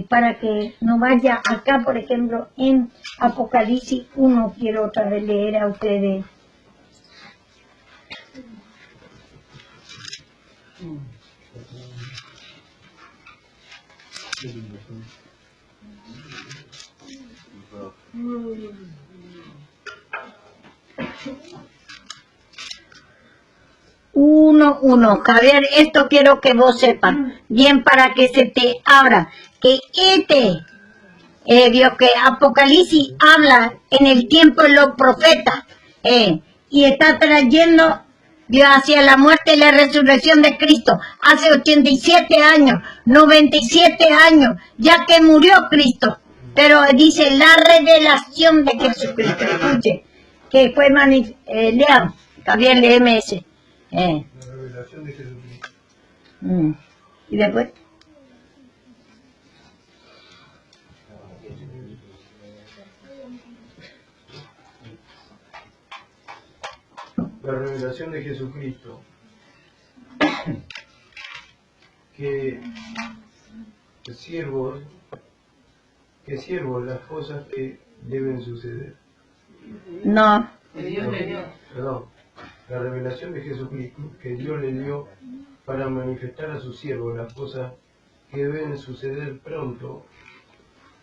para que no vaya acá, por ejemplo, en Apocalipsis 1, quiero otra vez leer a ustedes. Uno, Javier, esto quiero que vos sepas, bien para que se te abra, que vio que Apocalipsis habla en el tiempo de los profetas, y está trayendo, vio, hacia la muerte y la resurrección de Cristo, hace 87 años, 97 años, ya que murió Cristo, pero dice la revelación de Jesucristo, escuche, que fue lean, Javier, léeme ese. La revelación de Jesucristo. Y después. La revelación de Jesucristo. Que siervos las cosas que deben suceder. No. Perdón. La revelación de Jesucristo que Dios le dio para manifestar a sus siervos las cosas que deben suceder pronto,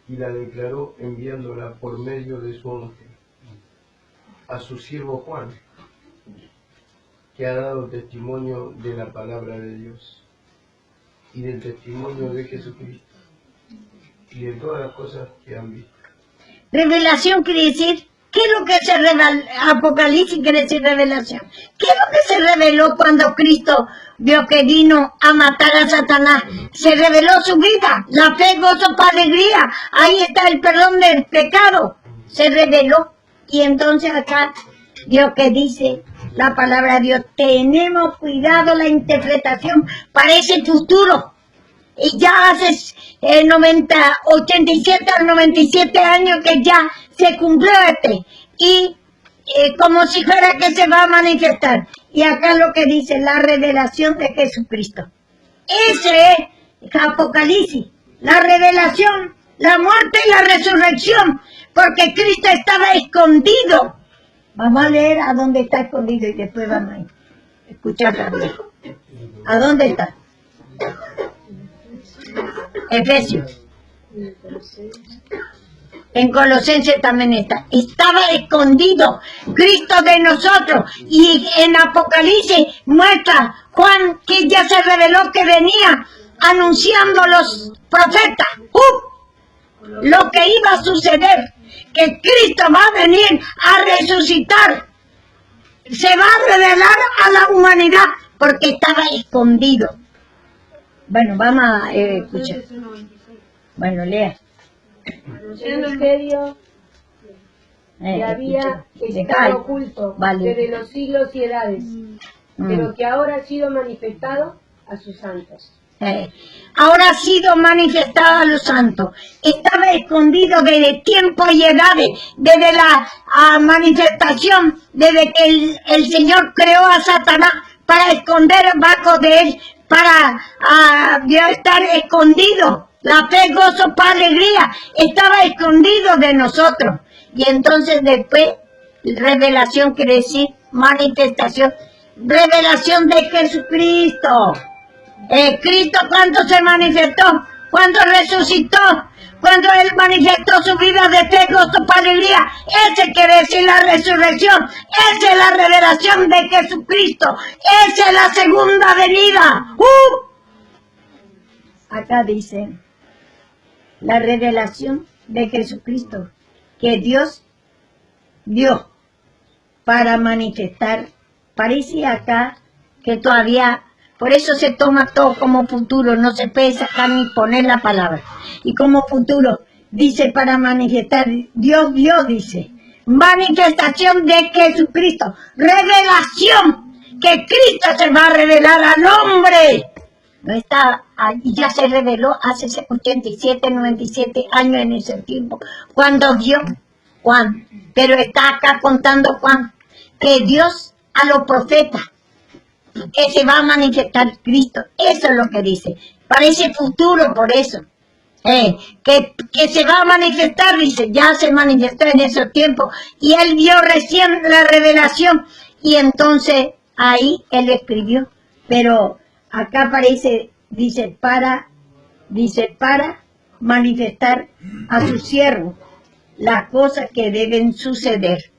y la declaró enviándola por medio de su ángel a su siervo Juan, que ha dado testimonio de la palabra de Dios y del testimonio de Jesucristo y de todas las cosas que han visto. Revelación quiere decir, ¿qué es lo que se reveló? Apocalipsis quiere decir revelación. ¿Qué es lo que se reveló cuando Cristo vio que vino a matar a Satanás? Se reveló su vida, la fe, gozo, paz, alegría. Ahí está el perdón del pecado. Se reveló. Y entonces acá, Dios que dice la palabra de Dios, tenemos cuidado la interpretación para ese futuro. Y ya hace 87 o 97 años que ya se cumplió y como si fuera que se va a manifestar. Y acá lo que dice, la revelación de Jesucristo. Ese es Apocalipsis, la revelación, la muerte y la resurrección, porque Cristo estaba escondido. Vamos a leer a dónde está escondido y después vamos a escuchar también. ¿A dónde está? Efesios. En Colosenses también está. Estaba escondido Cristo de nosotros. Y en Apocalipsis muestra Juan que ya se reveló que venía anunciando los profetas lo que iba a suceder, que Cristo va a venir a resucitar, se va a revelar a la humanidad porque estaba escondido. Bueno, vamos a escuchar. Bueno, lea. El misterio que había estado oculto desde los siglos y edades, pero que ahora ha sido manifestado a sus santos. Ahora ha sido manifestado a los santos. Estaba escondido desde tiempo y edades, desde la manifestación, desde que el Señor creó a Satanás para esconder bajo de él, para estar escondido. La fe, gozo, paz, alegría, estaba escondido de nosotros. Y entonces después, revelación quiere decir manifestación, revelación de Jesucristo. Cristo cuando se manifestó, cuando resucitó, cuando Él manifestó su vida de fe, gozo, paz, alegría. Ese quiere decir la resurrección, esa es la revelación de Jesucristo, esa es la segunda venida. Acá dice la revelación de Jesucristo que Dios dio para manifestar. Parece acá que todavía, por eso se toma todo como futuro, no se puede sacar ni poner la palabra. Y como futuro, dice para manifestar, Dios dio, dice, manifestación de Jesucristo, revelación, que Cristo se va a revelar al hombre. No está, ya se reveló hace 87, 97 años en ese tiempo, cuando dio Juan, pero está acá contando Juan, que Dios a los profetas, que se va a manifestar Cristo, eso es lo que dice, parece futuro por eso, que se va a manifestar, dice, ya se manifestó en esos tiempos, y él vio recién la revelación, y entonces ahí él escribió, pero acá aparece, dice, para manifestar a sus siervos las cosas que deben suceder.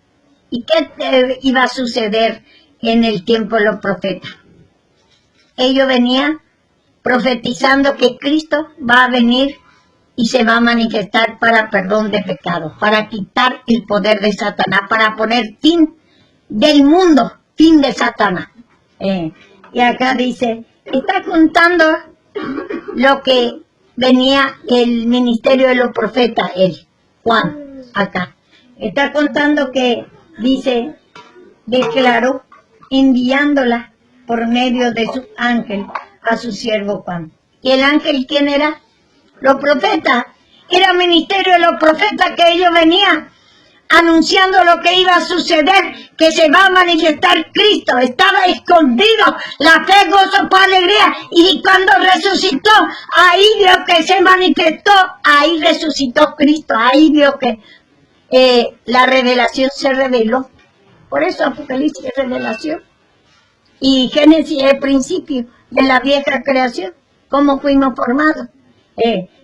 ¿Y qué iba a suceder en el tiempo de los profetas? Ellos venían profetizando que Cristo va a venir y se va a manifestar para perdón de pecados, para quitar el poder de Satanás, para poner fin del mundo, fin de Satanás. Y acá dice, está contando lo que venía el ministerio de los profetas, Juan, acá. Está contando que, dice, declaró, enviándola por medio de su ángel a su siervo Juan. ¿Y el ángel quién era? Los profetas. Era el ministerio de los profetas que ellos venían anunciando lo que iba a suceder, que se va a manifestar Cristo. Estaba escondido, la fe, gozo, paz, alegría. Y cuando resucitó, ahí vio que se manifestó, ahí resucitó Cristo, ahí vio que la revelación se reveló. Por eso Apocalipsis es revelación. Y Génesis es el principio de la vieja creación, cómo fuimos formados.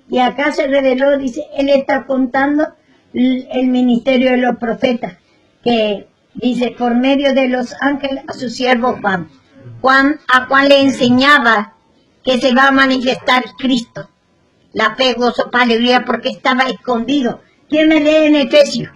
Y acá se reveló, dice, él está contando el ministerio de los profetas, que dice, por medio de los ángeles a su siervo Juan. Juan, a Juan le enseñaba que se va a manifestar Cristo. La fe, gozo, paz, alegría, porque estaba escondido. ¿Quién me lee en Efesios?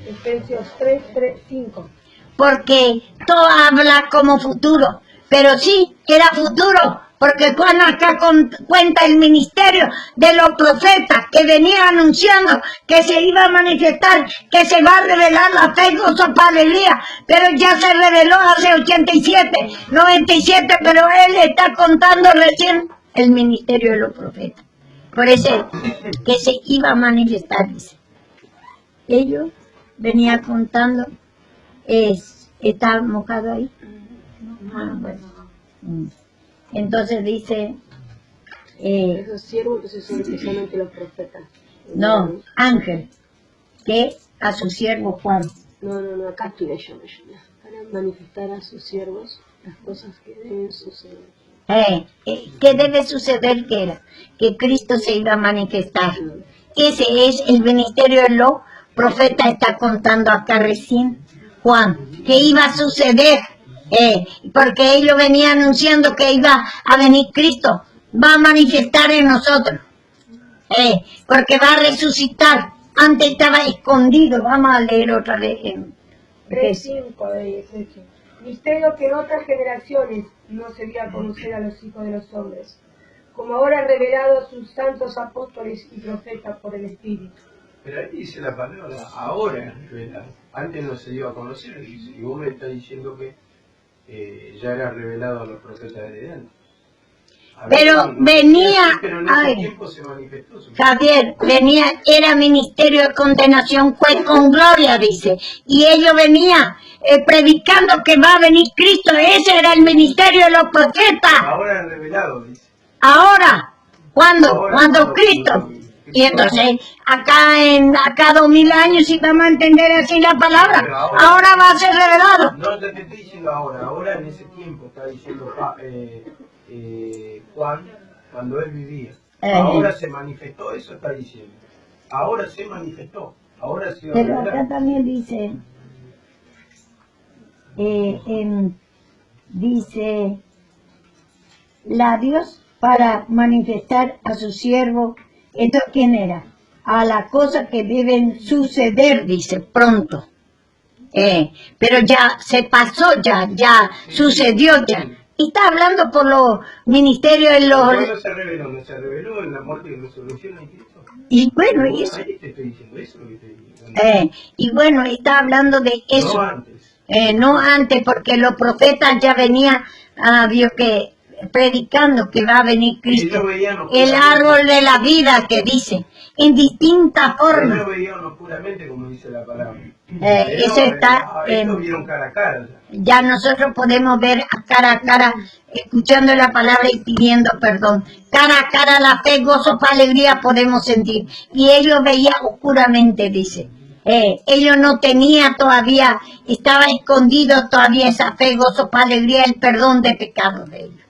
Efesios 3, 5. Porque todo habla como futuro, pero sí, era futuro, porque Juan acá cuenta el ministerio de los profetas que venían anunciando que se iba a manifestar, que se va a revelar la fe, gozo, paz, alegría, pero ya se reveló hace 87, 97, pero él está contando recién el ministerio de los profetas. Por eso que se iba a manifestar, dice. Ellos venían contando, está mojado ahí. Ah, bueno. Entonces dice, Esos siervos que son precisamente los profetas. no, ángel, que a su siervo Juan. No, acá estoy leyendo. Para manifestar a sus siervos las cosas que deben suceder. ¿Qué debe suceder? Que era que Cristo se iba a manifestar. Ese es el ministerio de los profetas, está contando acá recién Juan, que iba a suceder, porque ellos venían anunciando que iba a venir Cristo, va a manifestar en nosotros, porque va a resucitar. Antes estaba escondido. Vamos a leer otra vez. 3:5 de Efesios. Misterio que en otras generaciones no se dio a conocer a los hijos de los hombres, como ahora revelado a sus santos apóstoles y profetas por el Espíritu. Pero ahí dice la palabra, ahora revelado. Antes no se dio a conocer, dice, y vos me estás diciendo que ya era revelado a los profetas de antes. Pero venía, pero en ese ay, tiempo se manifestó. Javier, venía, era ministerio de condenación, fue con gloria, dice, y ellos venían predicando que va a venir Cristo. Ese era el ministerio de los profetas. Ahora es revelado, dice. Ahora, ¿cuándo? Ahora, Cuando Cristo. Y entonces, acá 2000 años, si vamos a entender así la palabra, ahora va a ser revelado. No te estoy diciendo ahora en ese tiempo está diciendo Juan, cuando él vivía. Ahora se manifestó, eso está diciendo. Ahora se manifestó, ahora se va a Pero acá revelar. también dice, dice, labios para manifestar a su siervo. ¿Esto quién era? A las cosas que deben suceder, dice, pronto. Pero ya se pasó, ya sucedió ya. Y está hablando por los ministerios de los... ¿Cuándo se reveló? ¿No se reveló en la muerte y resurrección de Cristo? Y bueno, y eso. Ahí te estoy diciendo eso, lo que te digo. Y bueno, está hablando de eso. No antes. No antes, porque los profetas ya venían, vio que predicando que va a venir Cristo, Ellos veían el árbol de la vida que dice, en distintas formas. Ellos veían oscuramente, como dice la palabra. Eso está Ellos vieron cara a cara. ya nosotros podemos ver a cara, escuchando la palabra y pidiendo perdón. Cara a cara la fe, gozo, paz, alegría podemos sentir. Y ellos veían oscuramente, dice. Ellos no tenían todavía, estaba escondido todavía esa fe, gozo, paz, alegría, el perdón de pecados de ellos.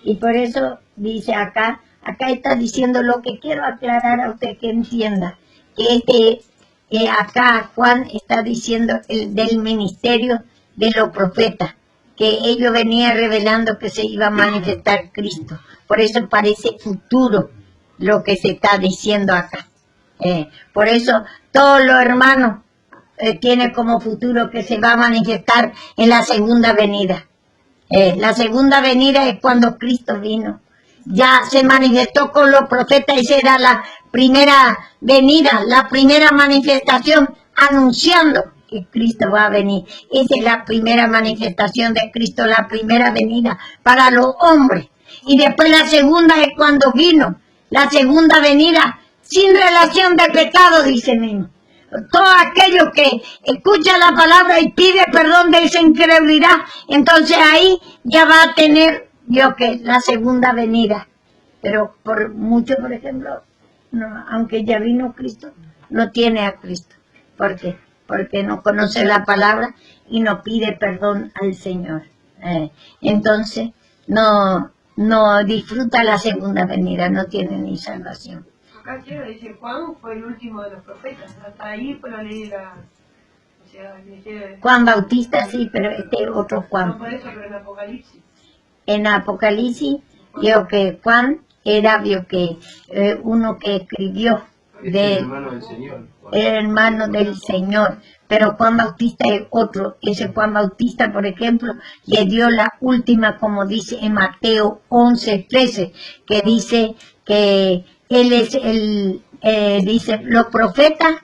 Y por eso dice acá está diciendo lo que quiero aclarar a usted que entienda, que acá Juan está diciendo del ministerio de los profetas, que ellos venían revelando que se iba a manifestar Cristo. Por eso parece futuro lo que se está diciendo acá. Por eso todos los hermanos tienen como futuro que se va a manifestar en la segunda venida. La segunda venida es cuando Cristo vino. Ya se manifestó con los profetas, esa era la primera venida, la primera manifestación anunciando que Cristo va a venir. Esa es la primera manifestación de Cristo, la primera venida para los hombres. Y después la segunda es cuando vino, la segunda venida sin relación de pecado, dice mismo. Todo aquello que escucha la palabra y pide perdón de esa incredulidad, entonces ahí ya va a tener Dios que la segunda venida. Pero por mucho, por ejemplo, no, aunque ya vino Cristo, no tiene a Cristo. ¿Por qué? Porque no conoce la palabra y no pide perdón al Señor. Entonces no disfruta la segunda venida, no tiene ni salvación. Acá quiero decir, Juan fue el último de los profetas. Hasta ahí fue la ley de la... O sea, Juan Bautista sí, pero este otro no Juan. por eso, pero en Apocalipsis. En Apocalipsis vio que Juan era uno que escribió Es el hermano del Señor. el hermano del Señor, pero Juan Bautista es otro. Ese Juan Bautista, por ejemplo, le dio la última, como dice en Mateo 11:13, que dice que él es dice, los profetas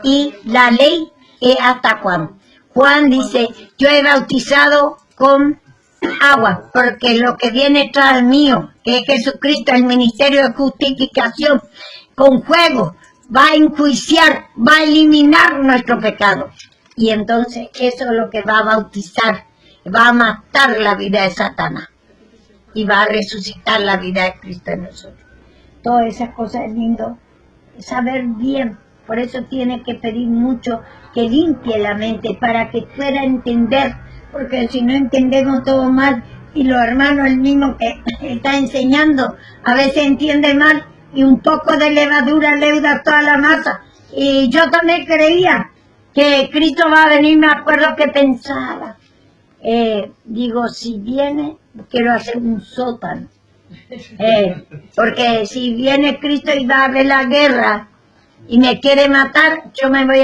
y la ley es hasta Juan. Juan dice, yo he bautizado con agua, porque lo que viene tras mío, que es Jesucristo, el ministerio de justificación, con fuego, va a enjuiciar, va a eliminar nuestro pecado. Y entonces eso es lo que va a bautizar, va a matar la vida de Satanás y va a resucitar la vida de Cristo en nosotros. Todas esas cosas es lindo saber bien. Por eso tiene que pedir mucho que limpie la mente para que pueda entender, porque si no entendemos todo mal, y los hermanos, el mismo que está enseñando, a veces entiende mal, y un poco de levadura leuda toda la masa. Y yo también creía que Cristo va a venir, me acuerdo que pensaba, digo, si viene, quiero hacer un sótano. Porque si viene Cristo y va a haber la guerra y me quiere matar, yo me voy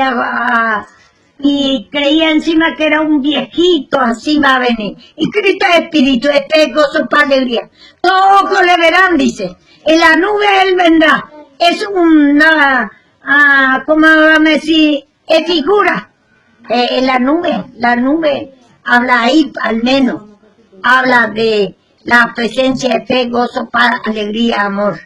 y creía encima que era un viejito, así va a venir. Y Cristo es espíritu, es fe, gozo, paz, alegría. Todos ojos le verán, dice. En la nube Él vendrá. Es una, ¿cómo vamos a decir? Es figura. En la nube habla ahí, al menos. Habla de la presencia de fe, gozo, paz, alegría, amor.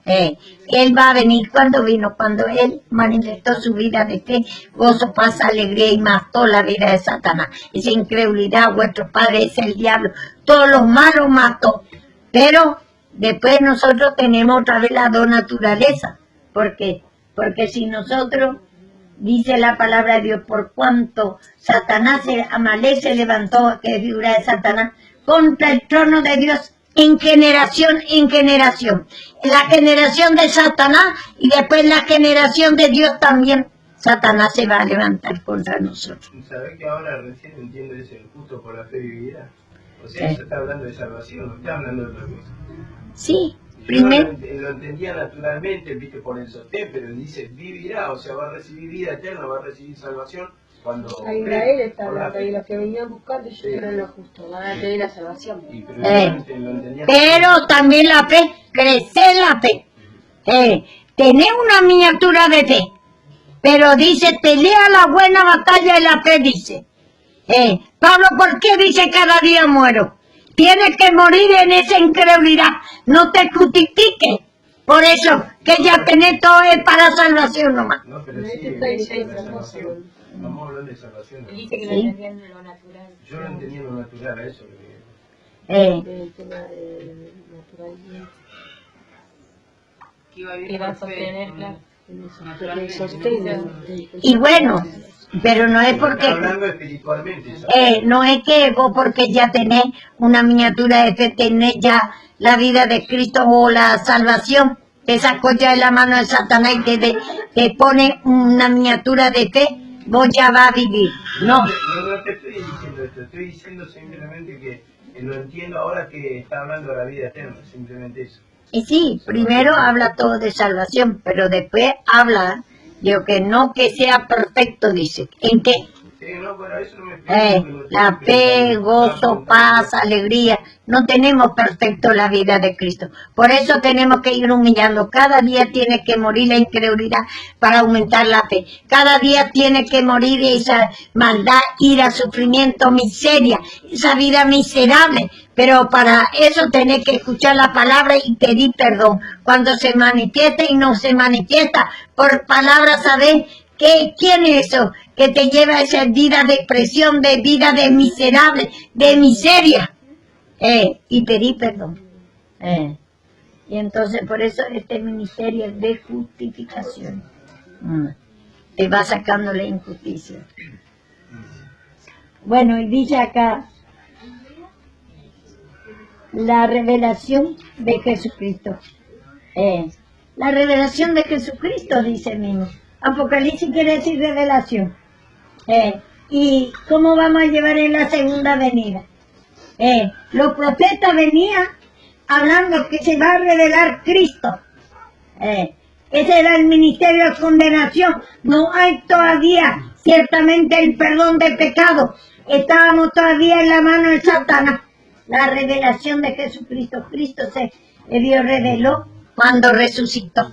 Él va a venir cuando vino, cuando Él manifestó su vida de fe, gozo, paz, alegría y mató la vida de Satanás. Esa incredulidad, vuestro padre es el diablo. Todos los malos mató. Pero después nosotros tenemos otra vez las dos naturalezas. ¿Por qué? Porque si nosotros, dice la palabra de Dios, por cuanto Satanás, Amalek se levantó, que es figura de Satanás, contra el trono de Dios, en generación en generación. La generación de Satanás y después la generación de Dios también. Satanás se va a levantar contra nosotros. ¿Sabés que ahora recién entiendo ese justo por la fe vivirá? O sea, se está hablando de salvación, no está hablando de otra cosa. Sí, Yo primero. lo entendía naturalmente, viste, por el soté, pero dice vivirá, o sea, va a recibir vida eterna, va a recibir salvación. Cuando A Israel está hablando, y los que venían buscando ellos eran los justos, van a tener la salvación. Sí, pero yo lo entendía. Pero también la fe, crecer la fe. Tener una miniatura de fe. Pero dice, pelea la buena batalla de la fe, dice. Pablo, ¿por qué dice cada día muero? tienes que morir en esa incredulidad. No te justifiques. Por eso, que ya tenés todo es para salvación nomás. No, pero sí, salvación. Vamos a hablar de salvación. Dice que no Sí. entendían lo natural. Yo no entendía lo natural, a eso lo que... El tema de naturalmente. Que iba a vivir Que va a por fe. sostener, claro. Naturalmente. Que sostenga. Y bueno, pero no es porque... Está hablando espiritualmente. ¿sabes? no es que vos porque ya tenés una miniatura de fe, tenés ya la vida de Cristo o la salvación, te sacó ya de la mano de Satanás y te pone una miniatura de fe, vos ya vas a vivir. No, No te estoy diciendo esto, estoy diciendo simplemente que lo entiendo ahora que está hablando de la vida eterna, simplemente eso. y sí, primero habla todo de salvación, pero después habla de lo que no que sea perfecto, dice. ¿En qué? Sí, no, pero eso no me explica, porque no La estoy fe, preguntando, gozo, estaba paz, preguntando. alegría. No tenemos perfecto la vida de Cristo. Por eso tenemos que ir humillando. Cada día tiene que morir la incredulidad para aumentar la fe. Cada día tiene que morir esa maldad, ira, sufrimiento, miseria, esa vida miserable. Pero para eso tenés que escuchar la palabra y pedir perdón. Cuando se manifiesta y no se manifiesta, por palabra sabés ¿quién es eso? Que te lleva a esa vida de presión, de vida de miserable, de miseria. Y pedí perdón. Y entonces por eso este ministerio es de justificación. Te va sacando la injusticia. Bueno, y dice acá, la revelación de Jesucristo. La revelación de Jesucristo, dice mismo. Apocalipsis quiere decir revelación. ¿Y cómo vamos a llevar en la segunda venida? Los profetas venían hablando que se va a revelar Cristo. Ese era el ministerio de condenación. No hay todavía ciertamente el perdón de pecado. Estábamos todavía en la mano de Satanás. La revelación de Jesucristo. Cristo Dios reveló cuando resucitó.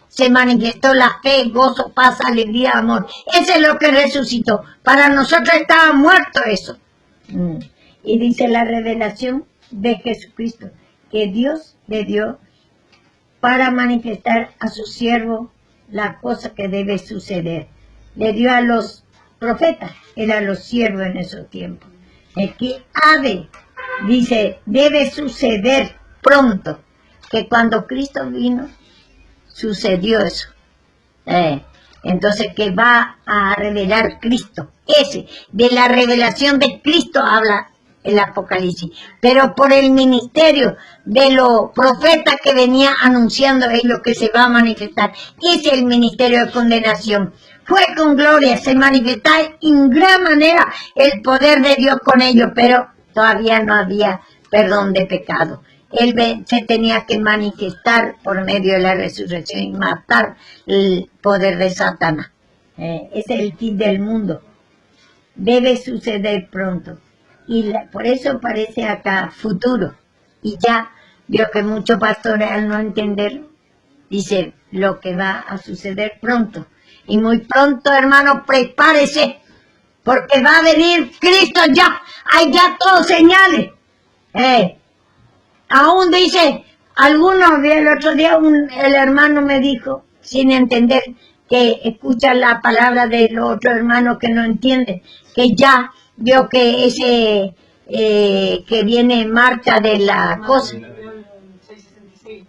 Se manifestó la fe, gozo, paz, alegría, amor. Eso es lo que resucitó. Para nosotros estaba muerto eso. Y dice la revelación de Jesucristo, que Dios le dio para manifestar a su siervo la cosa que debe suceder. Le dio a los profetas, era los siervos en esos tiempos. El que dice, debe suceder pronto, que cuando Cristo vino, sucedió eso. Entonces que va a revelar Cristo. De la revelación de Cristo habla el Apocalipsis. Pero por el ministerio de los profetas que venía anunciando es lo que se va a manifestar. Ese es el ministerio de condenación. Fue con gloria, se manifestó en gran manera el poder de Dios con ellos, pero todavía no había perdón de pecado. Él se tenía que manifestar por medio de la resurrección y matar el poder de Satanás. Ese es el fin del mundo. Debe suceder pronto. Y por eso parece acá futuro. Y ya vio que muchos pastores al no entender, dice lo que va a suceder pronto. Y muy pronto, hermano, prepárese, porque va a venir Cristo ya. Hay ya todos señales. Aún dice, algunos, el otro día el hermano me dijo, sin entender, que escucha la palabra del otro hermano que no entiende, que ya vio que ese que viene en marcha de la cosa,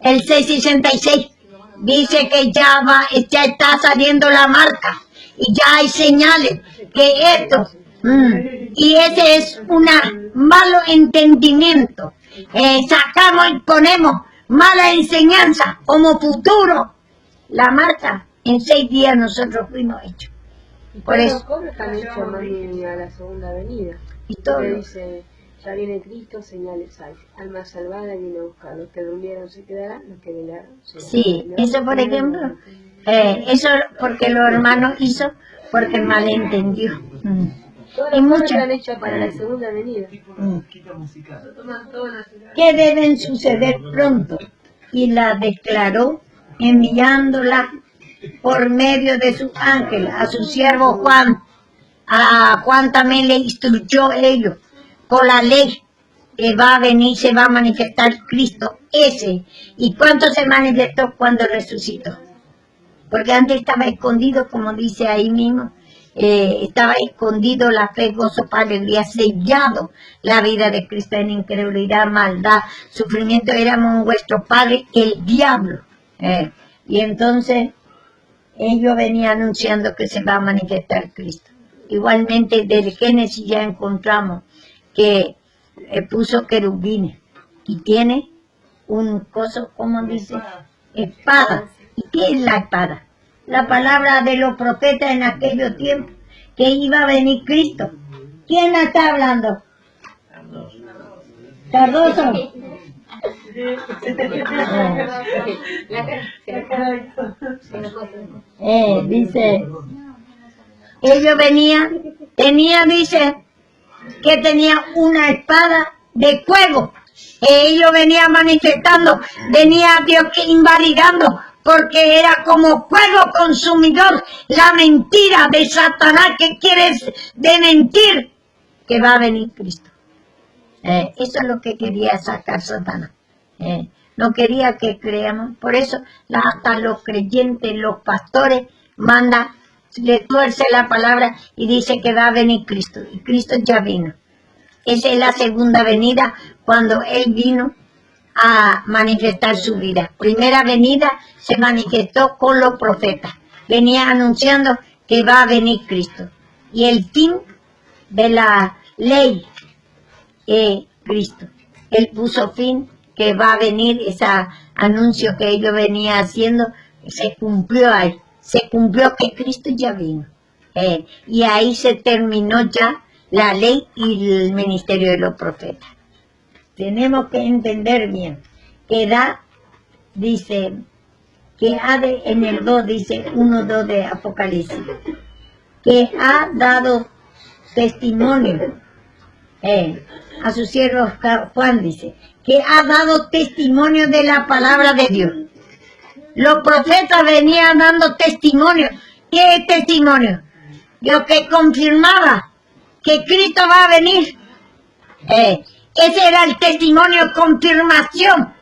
el 666, dice que ya está saliendo la marca y ya hay señales que esto, y ese es un malo entendimiento. Sacamos y ponemos mala enseñanza como futuro. La marca, en 6 días nosotros fuimos hechos. Por eso. ¿Cómo están hechos mami a la segunda venida? Y todo. Que dice, ya viene Cristo, señales hay. Alma salvada viene a buscar. Los que durmieron se quedarán, los que velaron se quedarán. Sí, eso por ejemplo, eso porque los hermanos hizo, porque malentendió. Todas Y las cosas muchas. están hechas para la segunda venida. Que deben suceder pronto, y la declaró enviándola por medio de su ángel a su siervo Juan. A Juan también le instruyó ellos por la ley, que va a venir, se va a manifestar Cristo, ese. ¿Y cuánto se manifestó cuando resucitó? Porque antes estaba escondido, como dice ahí mismo, estaba escondido la fe, gozo, paz, alegría, sellado la vida de Cristo en incredulidad, maldad, sufrimiento. Éramos vuestro padre, el diablo. Y entonces ellos venían anunciando que se va a manifestar Cristo. Igualmente del Génesis ya encontramos que puso querubines y tiene un coso, ¿cómo dice? Espada. ¿Y qué es la espada? La palabra de los profetas en aquellos tiempos, que iba a venir Cristo. ¿Quién la está hablando? Cardoso. Dice, ellos venían, dice, que tenía una espada de fuego. Ellos venían manifestando, venía Dios invalidando, porque era como fuego consumidor, la mentira de Satanás que quiere de mentir, que va a venir Cristo. Eso es lo que quería sacar Satanás. No quería que creamos, por eso hasta los creyentes, los pastores, le tuerce la palabra y dice que va a venir Cristo. Y Cristo ya vino. Esa es la segunda venida, cuando Él vino a manifestar su vida. Primera venida se manifestó con los profetas. Venía anunciando que va a venir Cristo. Y el fin de la ley es Cristo. Él puso fin, que va a venir ese anuncio que ellos venían haciendo, se cumplió ahí. Se cumplió que Cristo ya vino. Y ahí se terminó ya la ley y el ministerio de los profetas. Tenemos que entender bien que dice, que en el 2 dice, 1:2 de Apocalipsis, que ha dado testimonio, a su siervo Juan dice, que ha dado testimonio de la palabra de Dios. Los profetas venían dando testimonio. ¿Qué es testimonio? Lo que confirmaba que Cristo va a venir. Ese era el testimonio, confirmación,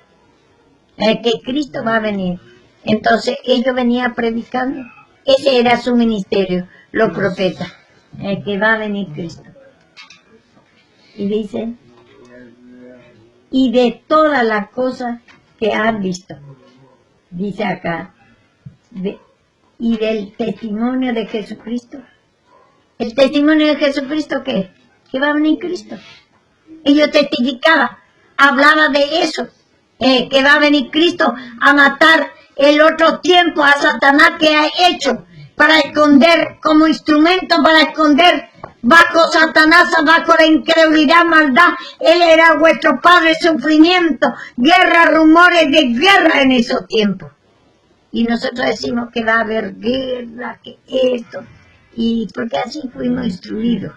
que Cristo va a venir. Entonces ellos venían predicando. Ese era su ministerio, los profetas, que va a venir Cristo. Y dice, y de todas las cosas que han visto, dice acá, y del testimonio de Jesucristo. ¿El testimonio de Jesucristo qué? Que va a venir Cristo. Ellos testificaban, hablaban de eso, que va a venir Cristo a matar el otro tiempo a Satanás, que ha hecho para esconder, como instrumento para esconder bajo Satanás, bajo la incredulidad, maldad. Él era vuestro padre, sufrimiento, guerra, rumores de guerra en esos tiempos. Y nosotros decimos que va a haber guerra, que esto, y porque así fuimos instruidos.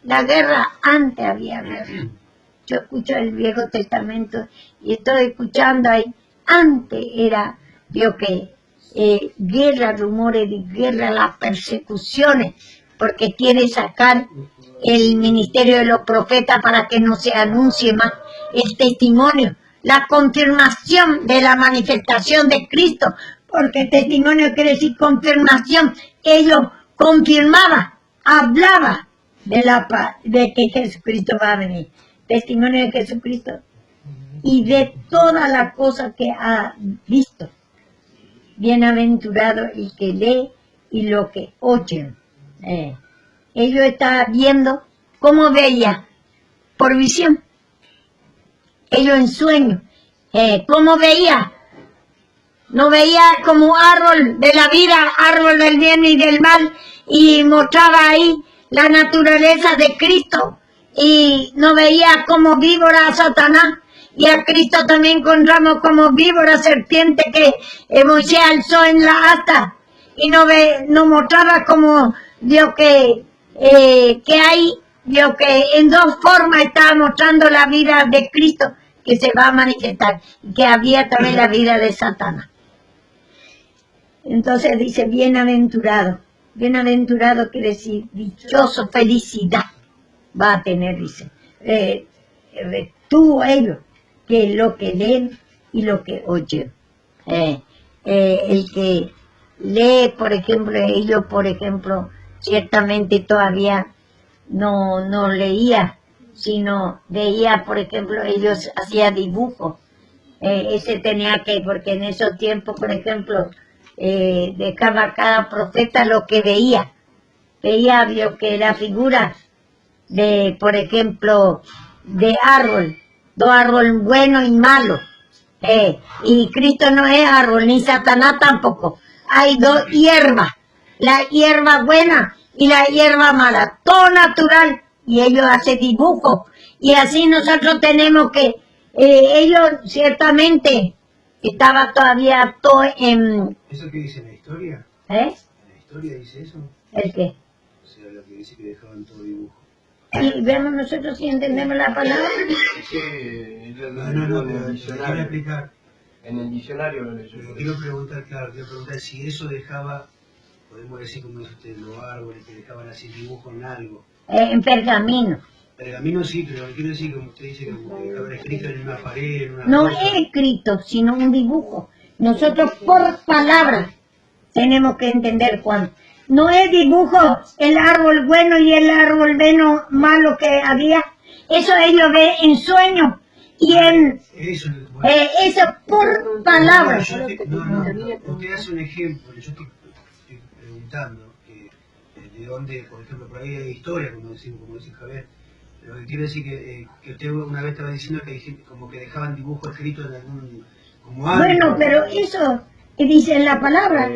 La guerra, antes había guerra. Yo escucho el Viejo Testamento y estoy escuchando ahí, antes era, guerra, rumores de guerra, las persecuciones, porque quiere sacar el ministerio de los profetas para que no se anuncie más el testimonio, la confirmación de la manifestación de Cristo, porque testimonio quiere decir confirmación. Ellos confirmaban, hablaban de que Jesucristo va a venir. Testimonio de Jesucristo y de todas las cosas que ha visto. Bienaventurado el que lee y lo que oyen. Ellos estaban viendo cómo veía por visión. Ellos en sueño. ¿Cómo veía? No veía como árbol de la vida, árbol del bien y del mal, y mostraba ahí la naturaleza de Cristo. Y no veía como víbora a Satanás, y a Cristo también encontramos como víbora, serpiente que Moisés alzó en la asta, y no mostraba como Dios que hay, Dios que en dos formas estaba mostrando la vida de Cristo que se va a manifestar, y que había también la vida de Satanás. Entonces dice bienaventurado. Bienaventurado quiere decir dichoso, felicidad va a tener, dice. tuvo ellos, que lo que leen y lo que oyen. El que lee, por ejemplo, ellos, por ejemplo, ciertamente todavía no leía, sino veía, por ejemplo, ellos hacían dibujos. Ese tenía que, porque en esos tiempos, por ejemplo, dejaba cada profeta lo que veía. Vio que la figura de, por ejemplo, de árbol, dos árboles bueno y malo. Y Cristo no es árbol, ni Satanás tampoco. Hay dos hierbas, la hierba buena y la hierba mala, todo natural, y ellos hacen dibujos. Y así nosotros tenemos que, ellos ciertamente estaba todavía todo en... ¿Eso que dice en la historia? ¿En la historia dice eso? ¿El qué? O sea, lo que dice que dejaban todo dibujo. Y vemos nosotros si entendemos la palabra. No, pero quiero explicar. En el diccionario lo leyó. Quiero preguntar si eso dejaba, podemos decir como dice usted, los árboles que dejaban así dibujos en algo. En pergamino. Pergamino sí, pero quiero decir, como usted dice, como que dejaban escrito en una pared, en una No roca. es escrito, sino un dibujo. Nosotros por palabras tenemos que entender cuándo. No es dibujo el árbol bueno y el árbol malo que había. Eso ellos ven en sueños y en... Eso por palabras. Usted hace un ejemplo, yo estoy preguntando de dónde, por ejemplo, por ahí hay historia, como dice Javier. Lo que quiero decir que usted una vez estaba diciendo que como que dejaban dibujos escritos en algún... como algo. Bueno, pero eso dice en la palabra.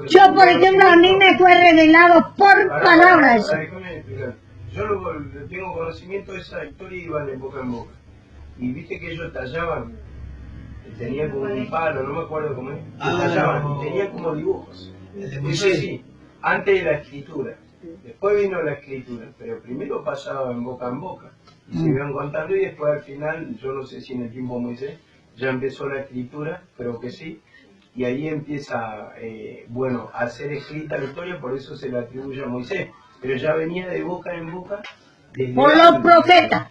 Yo, por ejemplo, a mí me fue revelado por palabras. Yo tengo conocimiento de esa historia y iba de boca en boca. Y viste que ellos tallaban, tenían como un palo, no me acuerdo cómo es, tallaban y tenían como dibujos. Eso sí, antes de la escritura. Después vino la escritura, pero primero pasaba en boca, y se iban contando y después al final, yo no sé si en el tiempo de Moisés ya empezó la escritura, creo que sí, y ahí empieza, a ser escrita la historia, por eso se la atribuye a Moisés, pero ya venía de boca en boca. Por los profetas.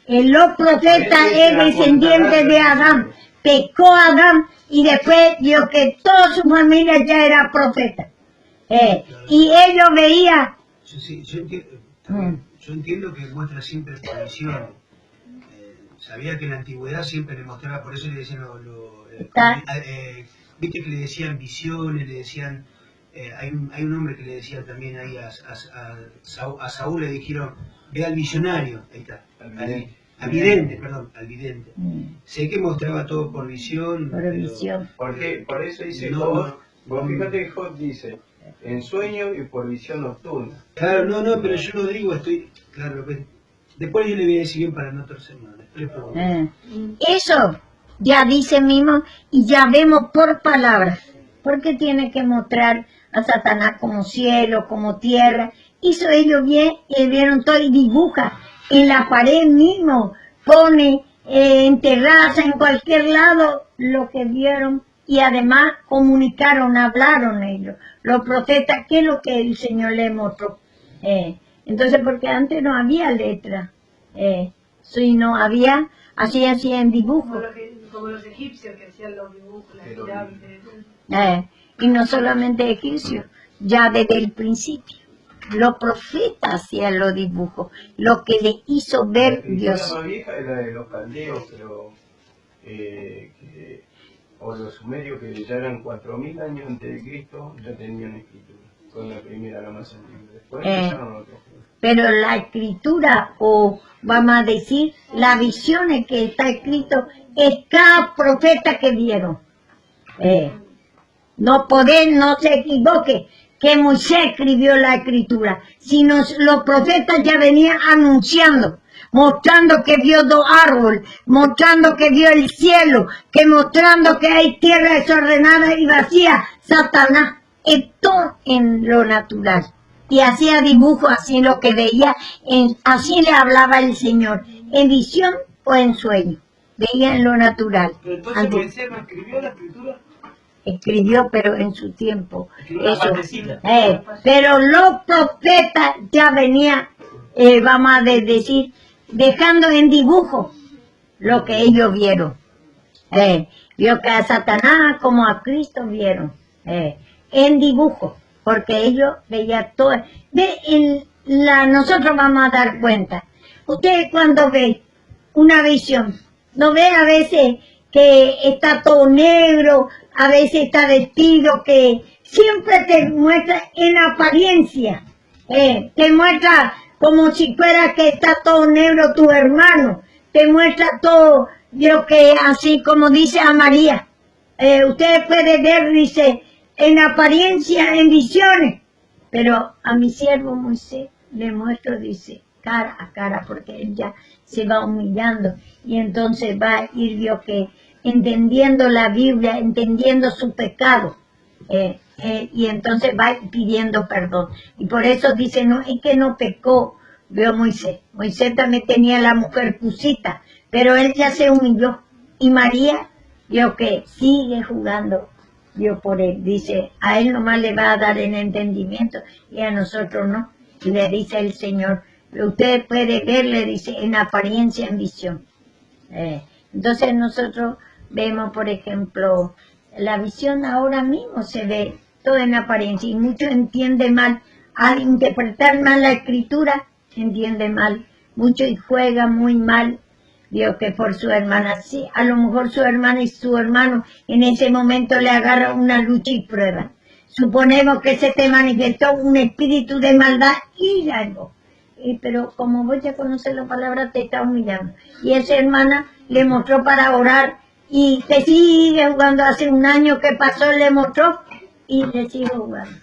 Los profetas es descendiente de Adán. Pecó Adán y después vio que toda su familia ya era profeta. Y ellos veían... Yo entiendo que muestra siempre tradición. Sabía que en la antigüedad siempre le mostraba, por eso le decían viste que le decían visiones, le decían... hay un hombre que le decía también ahí a Saúl, le dijeron, ve al visionario, ahí está, al vidente. Sé que mostraba todo por visión. Porque por eso dice Job, vos fíjate que Job dice, en sueño y por visión nocturna. Claro, pero yo no digo, después yo le voy a decir bien para no torcerme. Eso ya dice mismo y ya vemos por palabras. Porque tiene que mostrar a Satanás como cielo, como tierra. Hizo ellos bien y vieron todo y dibuja en la pared mismo, pone en terraza, en cualquier lado, lo que vieron y además comunicaron, hablaron ellos. Los profetas, ¿qué es lo que el Señor les mostró? Entonces, porque antes no había letra, sino había, así en dibujos. Como los egipcios que hacían los dibujos, las pirámides. Y no solamente egipcios, ya desde el principio. Los profetas hacían los dibujos, lo que le hizo ver Dios. La más vieja era de los caldeos, pero o los sumerios que ya eran 4000 años antes de Cristo, ya tenían escritura. Fue la primera, la más antigua. Después empezaron otros. Pero la escritura, o vamos a decir, las visiones que está escrito, es cada profeta que vieron. No se equivoque que Moisés escribió la escritura, sino los profetas ya venían anunciando, mostrando que vio dos árboles, mostrando que vio el cielo, mostrando que hay tierra desordenada y vacía. Satanás, todo en lo natural. Y hacía dibujos así lo que veía, así le hablaba el Señor, en visión o en sueño. Veía en lo natural. Pero entonces Moisés no escribió la escritura. Escribió, pero en su tiempo. Eso. Pero los profetas ya venían, vamos a decir, dejando en dibujo lo que ellos vieron. Vio que a Satanás como a Cristo vieron, en dibujo, porque ellos veían todo. Nosotros vamos a dar cuenta. Ustedes cuando ven una visión, ¿no ve a veces que está todo negro, a veces está vestido, que siempre te muestra en apariencia, te muestra como si fuera que está todo negro tu hermano, te muestra todo, yo que así como dice a María, ustedes pueden ver, dice, en apariencia, en visiones, pero a mi siervo Moisés le muestro, dice, cara a cara, porque él ya se va humillando y entonces va a ir, Dios, que entendiendo la Biblia, entendiendo su pecado, y entonces va pidiendo perdón. Y por eso dice, no, es que no pecó, vio Moisés. Moisés también tenía la mujer Cusita, pero él ya se humilló. Y María, vio que sigue jugando, vio por él. Dice, a él nomás le va a dar el entendimiento y a nosotros no. Y le dice el Señor, usted puede ver, le dice, en apariencia, en visión. Entonces nosotros vemos, por ejemplo, la visión ahora mismo se ve todo en apariencia y muchos entienden mal, al interpretar mal la escritura, entiende mal, mucho y juega muy mal, Dios, que por su hermana, sí, a lo mejor su hermana y su hermano en ese momento le agarra una lucha y prueba. Suponemos que se te manifestó un espíritu de maldad y algo. Pero como vos ya conoces la palabra, te está humillando. Y esa hermana le mostró para orar y te sigue jugando. Hace un año que pasó, le mostró y le sigue jugando.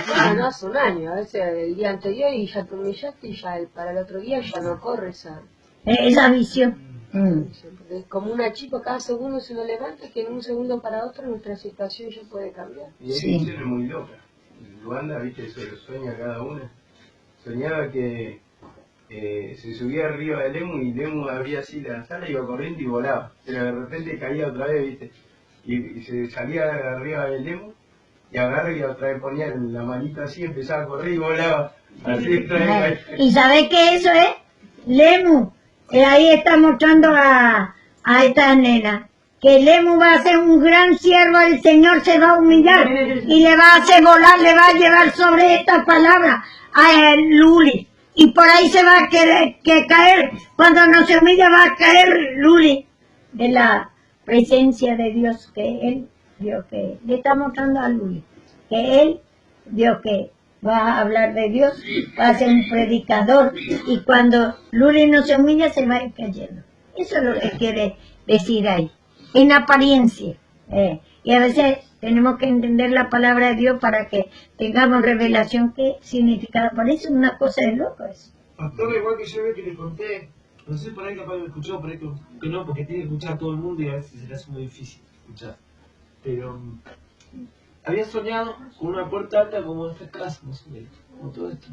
Bueno, no hace un año, a veces el día anterior y ya te humillaste y ya para el otro día ya no corre esa visión. Porque es como una chica, cada segundo se nos levanta, que en un segundo para otro nuestra situación ya puede cambiar. Y hay visiones muy locas. Luanda, viste, se lo sueña cada una. Soñaba que se subía arriba de Lemu y Lemu abría así la sala, iba corriendo y volaba. Pero de repente caía otra vez, viste. Y se salía de arriba del Lemu y agarraba y otra vez ponía la manita así, empezaba a correr y volaba. Así otra vez. ¿Y sabés qué eso es? Lemu. Ahí está mostrando a esta nena. Que Lemu va a ser un gran siervo, el Señor se va a humillar y le va a hacer volar, le va a llevar sobre esta palabra a Luli. Y por ahí se va a querer caer, cuando no se humilla va a caer Luli de la presencia de Dios, que él, Dios que le está mostrando a Luli, que él, Dios que va a hablar de Dios, va a ser un predicador y cuando Luli no se humilla se va a ir cayendo. Eso es lo que quiere decir ahí. En apariencia, y a veces tenemos que entender la palabra de Dios para que tengamos revelación qué significa. Parece una cosa de loco eso. Pastor, igual que yo ve que le conté, no sé por ahí capaz me escuchó, por ahí que no, porque tiene que escuchar a todo el mundo y a veces se le hace muy difícil escuchar. Pero había soñado con una puerta alta como esta casa, más o menos, como todo esto.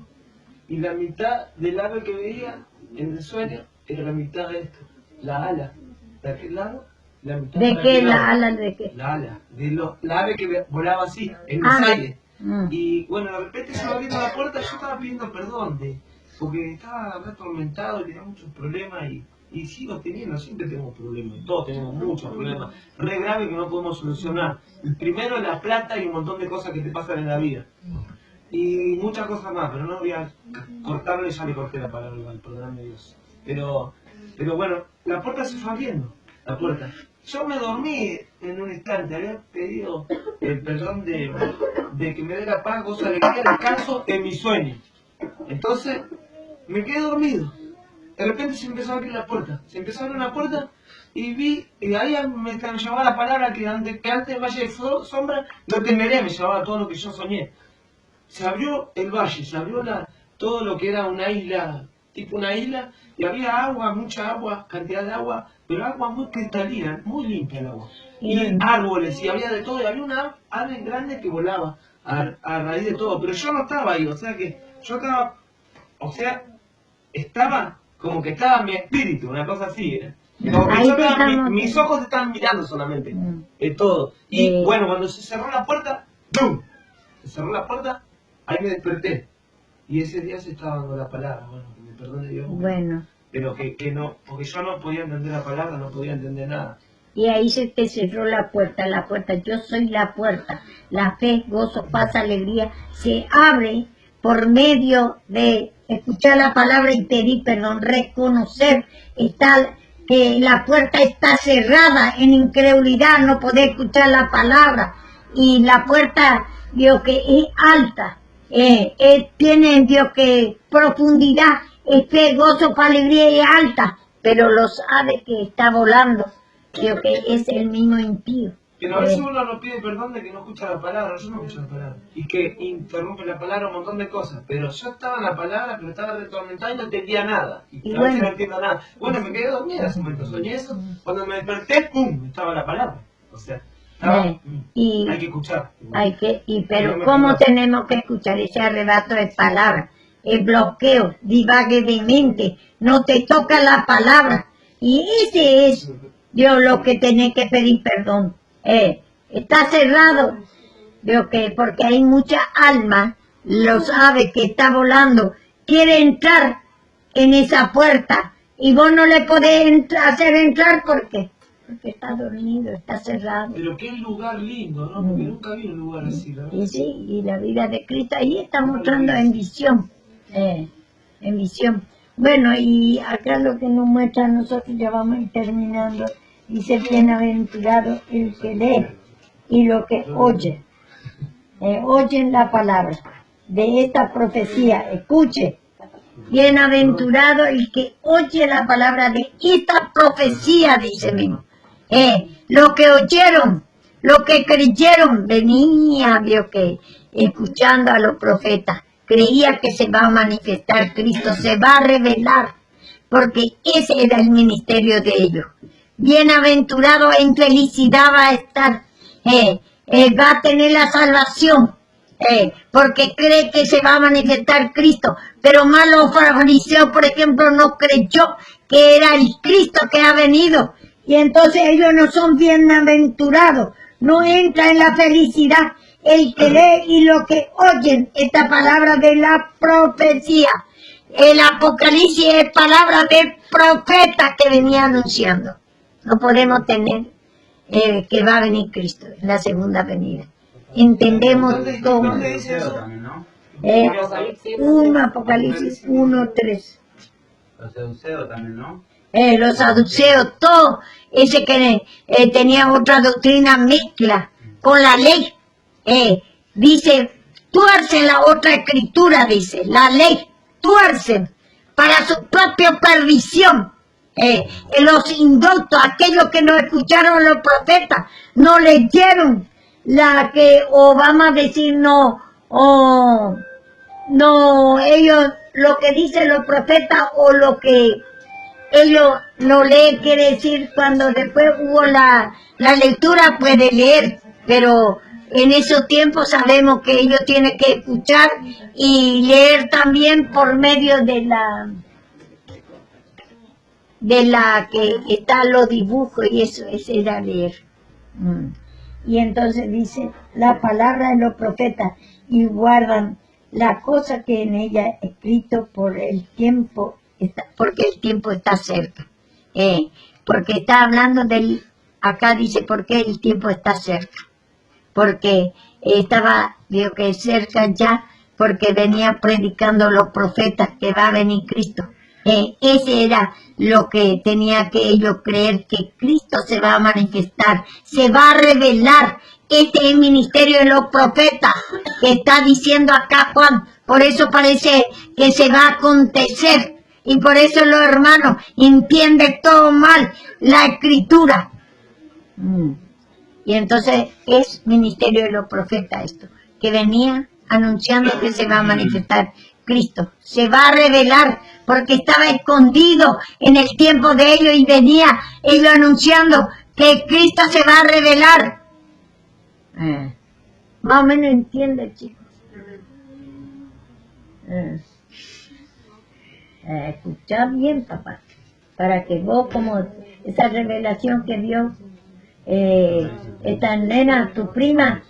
Y la mitad del ave que veía en el sueño era la mitad de esto, la ala de aquel lado. ¿De qué? ¿La ala de qué? La ala, la ave que volaba así, en los aires. Y bueno, de repente se va abriendo la puerta, yo estaba pidiendo perdón, porque estaba atormentado, tenía muchos problemas y sigo teniendo, siempre tengo problemas, todos tenemos muchos problemas, re graves que no podemos solucionar. El primero es la plata y un montón de cosas que te pasan en la vida. Y muchas cosas más, pero no voy a cortarle, ya le corté la palabra igual, perdóname Dios. Pero bueno, la puerta se fue abriendo, la puerta. Yo me dormí en un instante, había pedido el perdón de que me dé la paz, gozo, alegría, descanso en mi sueño. Entonces, me quedé dormido. De repente se empezó a abrir la puerta. Se empezó a abrir una puerta y vi, y ahí me llevaba la palabra que antes del valle de sombra, no temeré, me llevaba todo lo que yo soñé. Se abrió el valle, se abrió todo lo que era una isla, tipo una isla, y había agua, mucha agua, cantidad de agua, pero agua muy cristalina, muy limpia el agua. Y árboles, y había de todo, y había una ave grande que volaba a raíz de todo, pero yo no estaba ahí, o sea que yo estaba, estaba como que estaba mi espíritu, una cosa así, como que yo estaba, mis ojos estaban mirando solamente, todo. Y bueno, cuando se cerró la puerta, ¡bum! Se cerró la puerta, ahí me desperté. Y ese día se estaba dando la palabra, bueno, que me perdone Dios. Bueno, pero que no, porque yo no podía entender la palabra, no podía entender nada. Y ahí se te cerró la puerta, yo soy la puerta. La fe, gozo, paz, alegría, se abre por medio de escuchar la palabra y pedir perdón, reconocer que la puerta está cerrada en incredulidad, no poder escuchar la palabra. Y la puerta, Dios, que es alta, tiene, Dios, que profundidad, fe, gozo, paz, alegría y alta, pero lo sabe que está volando. Creo que es el mismo impío. Pero a veces uno no pide perdón de que no escucha la palabra, yo no escucho la palabra. Y que interrumpe la palabra un montón de cosas. Pero yo estaba en la palabra, pero estaba retormentado y no entendía nada. Y a veces no entiendo nada. Bueno, me quedé dormida hace un momento, soñé eso. Cuando me desperté, ¡pum!, estaba la palabra. O sea, hay que escuchar. Pero ¿cómo tenemos que escuchar ese arrebato de palabra? El bloqueo, divague de mente, no te toca la palabra. Y ese es, Dios, lo que tenés que pedir perdón. Está cerrado, Dios, porque hay mucha alma, lo sabe que está volando, quiere entrar en esa puerta y vos no le podés hacer entrar porque está dormido, está cerrado. Pero qué lugar lindo, ¿no? Porque nunca vi un lugar así, ¿no? Y sí, y la vida de Cristo ahí está mostrando en visión, en visión. Bueno, y acá lo que nos muestra, nosotros ya vamos a ir terminando. Dice, bienaventurado el que lee y lo que oye. Oyen la palabra de esta profecía. Escuche. Bienaventurado el que oye la palabra de esta profecía, dice mismo. Lo que oyeron, lo que creyeron, venía, vio que escuchando a los profetas. Creía que se va a manifestar Cristo, se va a revelar, porque ese era el ministerio de ellos. Bienaventurado en felicidad va a estar, va a tener la salvación, porque cree que se va a manifestar Cristo. Pero malo fariseo, por ejemplo, no creyó que era el Cristo que ha venido, y entonces ellos no son bienaventurados, no entra en la felicidad el que lee y lo que oyen esta palabra de la profecía. El Apocalipsis es palabra del profeta que venía anunciando. No podemos tener que va a venir Cristo en la segunda venida. Entendemos todo. ¿Dónde dice eso? Apocalipsis 1:3. Los saduceos también, ¿no? Los saduceos, todo ese que tenía otra doctrina mezcla con la ley. Dice, tuercen la otra escritura, dice, la ley, tuercen para su propia perdición. Los indoctos, aquellos que no escucharon a los profetas, no leyeron la que, o vamos a decir, no, ellos, lo que dicen los profetas o lo que ellos no leen, quiere decir, cuando después hubo la lectura puede leer, pero en esos tiempos sabemos que ellos tienen que escuchar y leer también por medio de la que están los dibujos, y eso era leer. Y entonces dice, la palabra de los profetas, y guardan la cosa que en ella escrito porque el tiempo está cerca. Porque está hablando acá dice, porque el tiempo está cerca. Porque estaba, digo que cerca ya, porque venía predicando los profetas que va a venir Cristo. Ese era lo que tenía que ellos creer, que Cristo se va a manifestar, se va a revelar. Este es el ministerio de los profetas que está diciendo acá Juan. Por eso parece que se va a acontecer. Y por eso los hermanos entienden todo mal la escritura. Y entonces es ministerio de los profetas esto, que venía anunciando que se va a manifestar Cristo. Se va a revelar porque estaba escondido en el tiempo de ellos y venía ellos anunciando que Cristo se va a revelar. Más o menos entiende, chicos. Escuchá bien, papá, para que vos, como esa revelación que vio esta nena, tu prima,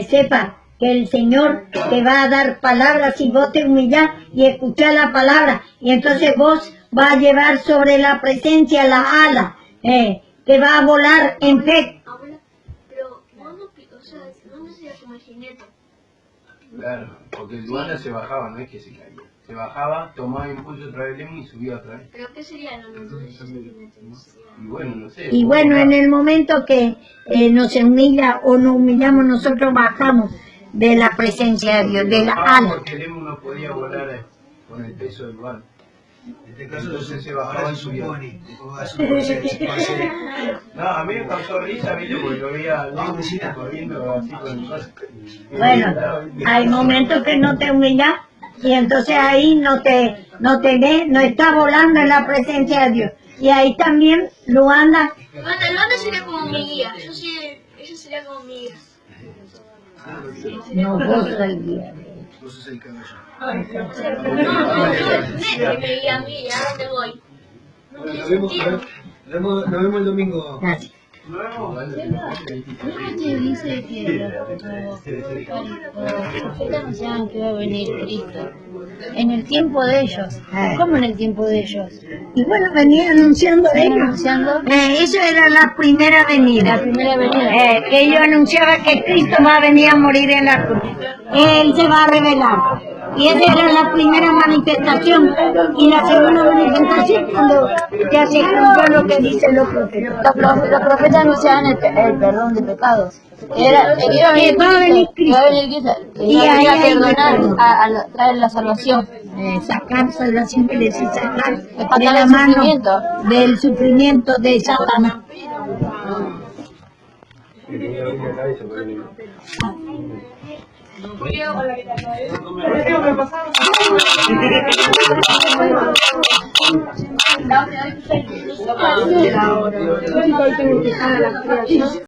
sepa que el Señor te va a dar palabras si vos te humillás y escuchás la palabra, y entonces vos va a llevar sobre la presencia las alas, que va a volar en fe. Abuela, pero ¿cuándo, o sea, dónde sería como el jinete? Claro, porque el Luana se bajaba, no es que se caía. Se bajaba, tomaba impulso otra vez y subía otra vez. ¿Pero qué sería el momento de ese jinete? Y bueno, no sé. Y bueno, en el momento que nos humilla o nos humillamos, nosotros bajamos de la presencia de Dios, de la ala. Porque el emo no podía volar con el peso del Luana. En este caso Entonces se ahora bajaba y se subía. supone, o a suponerse, se puede hacer. No, a mí me causó risa, ¿viste? Porque lo veía al Lemo corriendo así con el coso. Bueno, hay momentos que no te humillas y entonces ahí no te ves, no está volando en la presencia de Dios. Y ahí también Luanda, Luanda sería como mi guía. Ella sería como mi guía. no goza el día. Vos sos el caballo. Que me guía a mí, ¿a dónde voy? Nos vemos el domingo. Gracias. Te dice que los profetas anunciaban que iba a venir Cristo en el tiempo de ellos. ¿Cómo en el tiempo de ellos? Y bueno, venía anunciando ellos. Eso era la primera venida. La primera venida. Que ellos anunciaban que Cristo va a venir a morir en la cruz. Él se va a revelar. Y esa era la primera manifestación. Y la segunda manifestación cuando ya se cumplió lo que dicen los profetas. Los profetas anunciaban el perdón de pecados. Era que iba a venir Cristo. Y ahí a perdonar, a traer la salvación. Sacar salvación, quiere decir sacar de Sacar la el mano sufrimiento. del sufrimiento de Satanás.